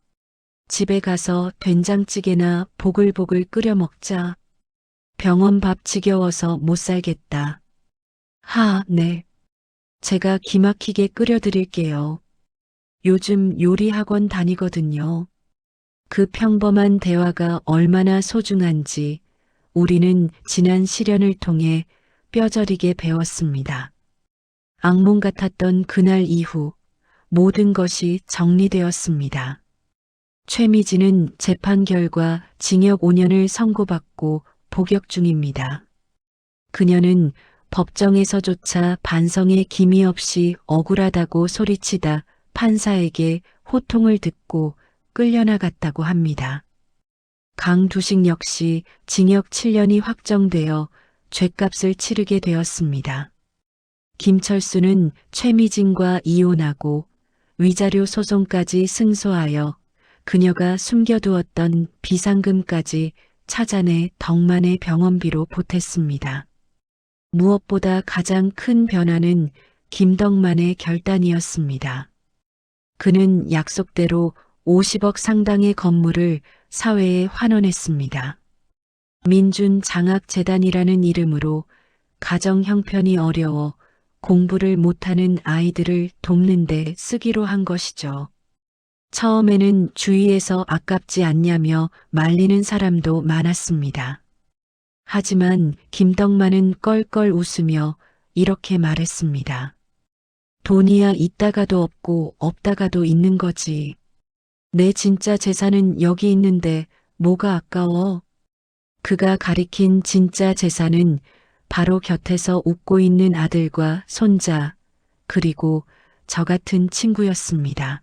집에 가서 된장찌개나 보글보글 끓여 먹자. 병원 밥 지겨워서 못 살겠다. 네. 제가 기막히게 끓여드릴게요. 요즘 요리 학원 다니거든요. 그 평범한 대화가 얼마나 소중한지 우리는 지난 시련을 통해 뼈저리게 배웠습니다. 악몽 같았던 그날 이후 모든 것이 정리되었습니다. 최미진은 재판 결과 징역 5년을 선고받고 복역 중입니다. 그녀는 법정에서조차 반성의 기미 없이 억울하다고 소리치다 판사에게 호통을 듣고 끌려나갔다고 합니다. 강두식 역시 징역 7년이 확정되어 죗값을 치르게 되었습니다. 김철수는 최미진과 이혼하고 위자료 소송까지 승소하여 그녀가 숨겨두었던 비상금까지 찾아내 덕만의 병원비로 보탰습니다. 무엇보다 가장 큰 변화는 김덕만의 결단이었습니다. 그는 약속대로 50억 상당의 건물을 사회에 환원했습니다. 민준 장학재단이라는 이름으로 가정 형편이 어려워 공부를 못하는 아이들을 돕는 데 쓰기로 한 것이죠. 처음에는 주위에서 아깝지 않냐며 말리는 사람도 많았습니다. 하지만 김덕만은 껄껄 웃으며 이렇게 말했습니다. 돈이야 있다가도 없고 없다가도 있는 거지. 내 진짜 재산은 여기 있는데 뭐가 아까워? 그가 가리킨 진짜 재산은 바로 곁에서 웃고 있는 아들과 손자, 그리고 저 같은 친구였습니다.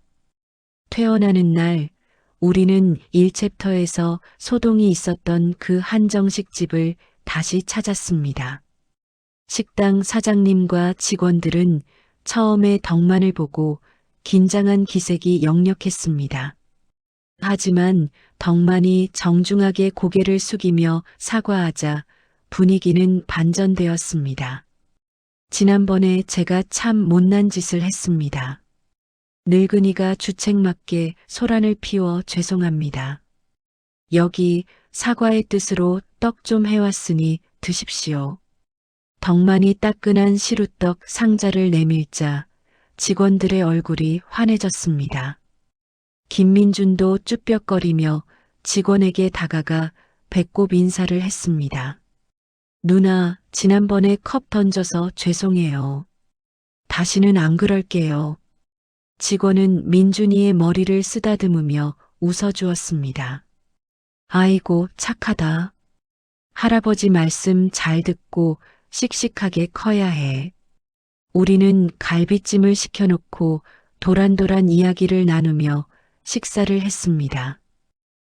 퇴원하는 날, 우리는 1챕터에서 소동이 있었던 그 한정식 집을 다시 찾았습니다. 식당 사장님과 직원들은 처음에 덕만을 보고 긴장한 기색이 역력했습니다. 하지만 덕만이 정중하게 고개를 숙이며 사과하자 분위기는 반전되었습니다. 지난번에 제가 참 못난 짓을 했습니다. 늙은이가 주책맞게 소란을 피워 죄송합니다. 여기 사과의 뜻으로 떡 좀 해왔으니 드십시오. 덕만이 따끈한 시루떡 상자를 내밀자 직원들의 얼굴이 환해졌습니다. 김민준도 쭈뼛거리며 직원에게 다가가 배꼽 인사를 했습니다. 누나, 지난번에 컵 던져서 죄송해요. 다시는 안 그럴게요. 직원은 민준이의 머리를 쓰다듬으며 웃어주었습니다. 아이고, 착하다. 할아버지 말씀 잘 듣고 씩씩하게 커야 해. 우리는 갈비찜을 시켜놓고 도란도란 이야기를 나누며 식사를 했습니다.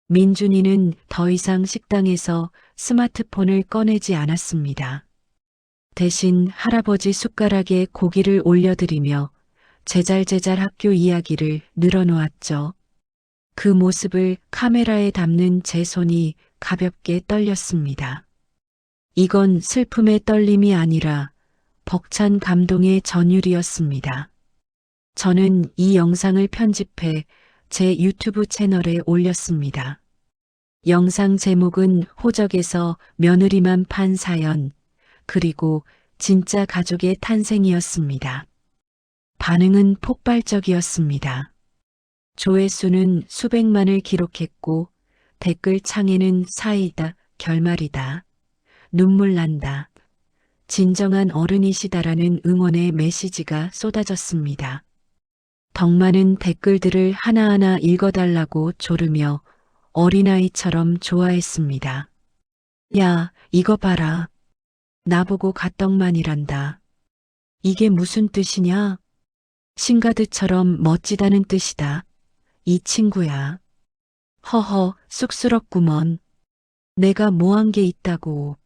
민준이는 더 이상 식당에서 스마트폰을 꺼내지 않았습니다. 대신 할아버지 숟가락에 고기를 올려드리며 제잘제잘 학교 이야기를 늘어놓았죠. 그 모습을 카메라에 담는 제 손이 가볍게 떨렸습니다. 이건 슬픔의 떨림이 아니라 벅찬 감동의 전율이었습니다. 저는 이 영상을 편집해 제 유튜브 채널에 올렸습니다. 영상 제목은 호적에서 며느리만 판 사연, 그리고 진짜 가족의 탄생이었습니다. 반응은 폭발적이었습니다. 조회수는 수백만을 기록했고 댓글창에는 사이다, 결말이다, 눈물 난다, 진정한 어른이시다라는 응원의 메시지가 쏟아졌습니다. 덕만은 댓글들을 하나하나 읽어달라고 조르며 어린아이처럼 좋아했습니다. 야, 이거 봐라. 나보고 갓덕만이란다. 이게 무슨 뜻이냐? 신가드처럼 멋지다는 뜻이다. 이 친구야. 허허, 쑥스럽구먼. 내가 뭐 한 게 있다고.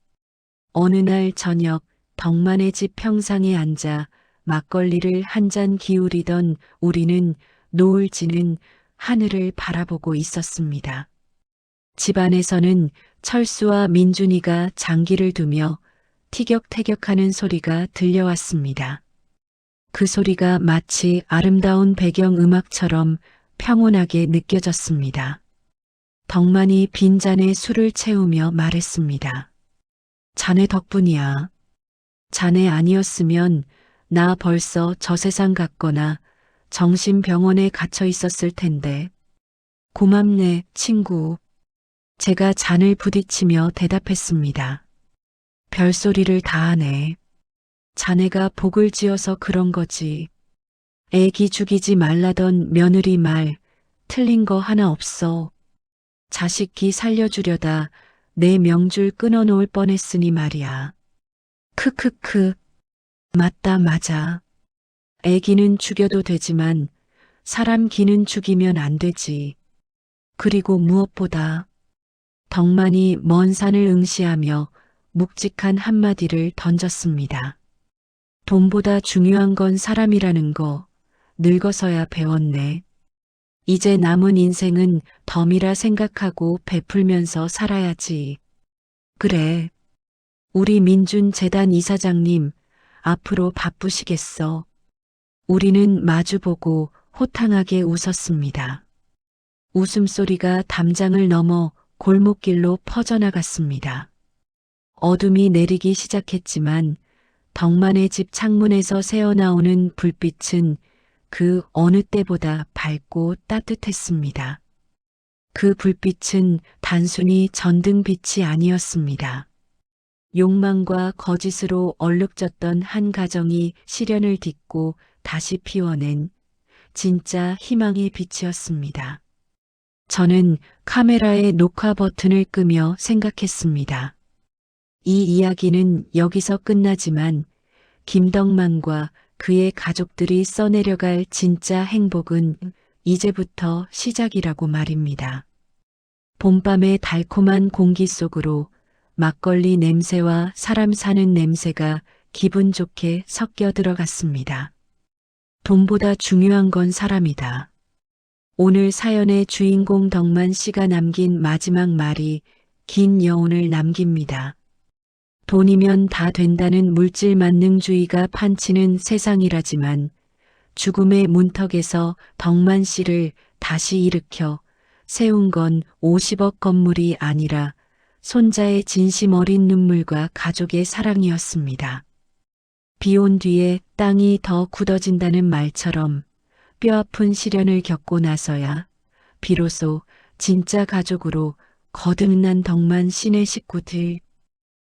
어느 날 저녁 덕만의 집 평상에 앉아 막걸리를 한 잔 기울이던 우리는 노을 지는 하늘을 바라보고 있었습니다. 집안에서는 철수와 민준이가 장기를 두며 티격태격하는 소리가 들려왔습니다. 그 소리가 마치 아름다운 배경음악처럼 평온하게 느껴졌습니다. 덕만이 빈잔에 술을 채우며 말했습니다. 자네 덕분이야. 자네 아니었으면 나 벌써 저 세상 갔거나 정신병원에 갇혀 있었을 텐데. 고맙네, 친구. 제가 잔을 부딪히며 대답했습니다. 별소리를 다 하네. 자네가 복을 지어서 그런 거지. 애기 죽이지 말라던 며느리 말 틀린 거 하나 없어. 자식 기 살려주려다 내 명줄 끊어놓을 뻔했으니 말이야. 크크크. 맞다, 맞아. 애기는 죽여도 되지만 사람 기는 죽이면 안 되지. 그리고 무엇보다 덕만이 먼 산을 응시하며 묵직한 한마디를 던졌습니다. 돈보다 중요한 건 사람이라는 거 늙어서야 배웠네. 이제 남은 인생은 덤이라 생각하고 베풀면서 살아야지. 그래. 우리 민준 재단 이사장님 앞으로 바쁘시겠어. 우리는 마주보고 호탕하게 웃었습니다. 웃음소리가 담장을 넘어 골목길로 퍼져나갔습니다. 어둠이 내리기 시작했지만 덕만의 집 창문에서 새어나오는 불빛은 그 어느 때보다 밝고 따뜻했습니다. 그 불빛은 단순히 전등빛이 아니었습니다. 욕망과 거짓으로 얼룩졌던 한 가정이 시련을 딛고 다시 피워낸 진짜 희망의 빛이었습니다. 저는 카메라의 녹화 버튼을 끄며 생각했습니다. 이 이야기는 여기서 끝나지만 김덕만과 그의 가족들이 써내려갈 진짜 행복은 이제부터 시작이라고 말입니다. 봄밤의 달콤한 공기 속으로 막걸리 냄새와 사람 사는 냄새가 기분 좋게 섞여 들어갔습니다. 돈보다 중요한 건 사람이다. 오늘 사연의 주인공 덕만 씨가 남긴 마지막 말이 긴 여운을 남깁니다. 돈이면 다 된다는 물질 만능주의가 판치는 세상이라지만 죽음의 문턱에서 덕만 씨를 다시 일으켜 세운 건 50억 건물이 아니라 손자의 진심 어린 눈물과 가족의 사랑이었습니다. 비 온 뒤에 땅이 더 굳어진다는 말처럼 뼈아픈 시련을 겪고 나서야 비로소 진짜 가족으로 거듭난 덕만 씨네 식구들.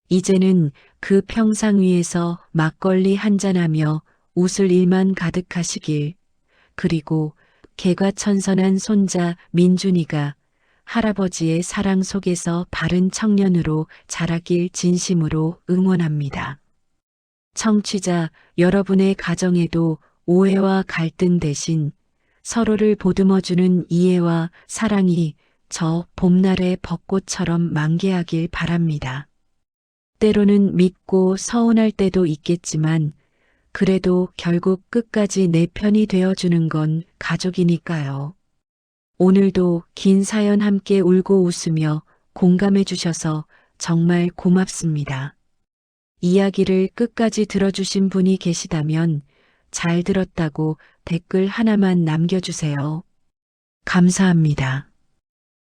이제는 그 평상 위에서 막걸리 한잔하며 웃을 일만 가득하시길. 그리고 개과천선한 손자 민준이가 할아버지의 사랑 속에서 바른 청년으로 자라길 진심으로 응원합니다. 청취자 여러분의 가정에도 오해와 갈등 대신 서로를 보듬어주는 이해와 사랑이 저 봄날의 벚꽃처럼 만개하길 바랍니다. 때로는 밉고 서운할 때도 있겠지만 그래도 결국 끝까지 내 편이 되어주는 건 가족이니까요. 오늘도 긴 사연 함께 울고 웃으며 공감해 주셔서 정말 고맙습니다. 이야기를 끝까지 들어주신 분이 계시다면 잘 들었다고 댓글 하나만 남겨주세요. 감사합니다.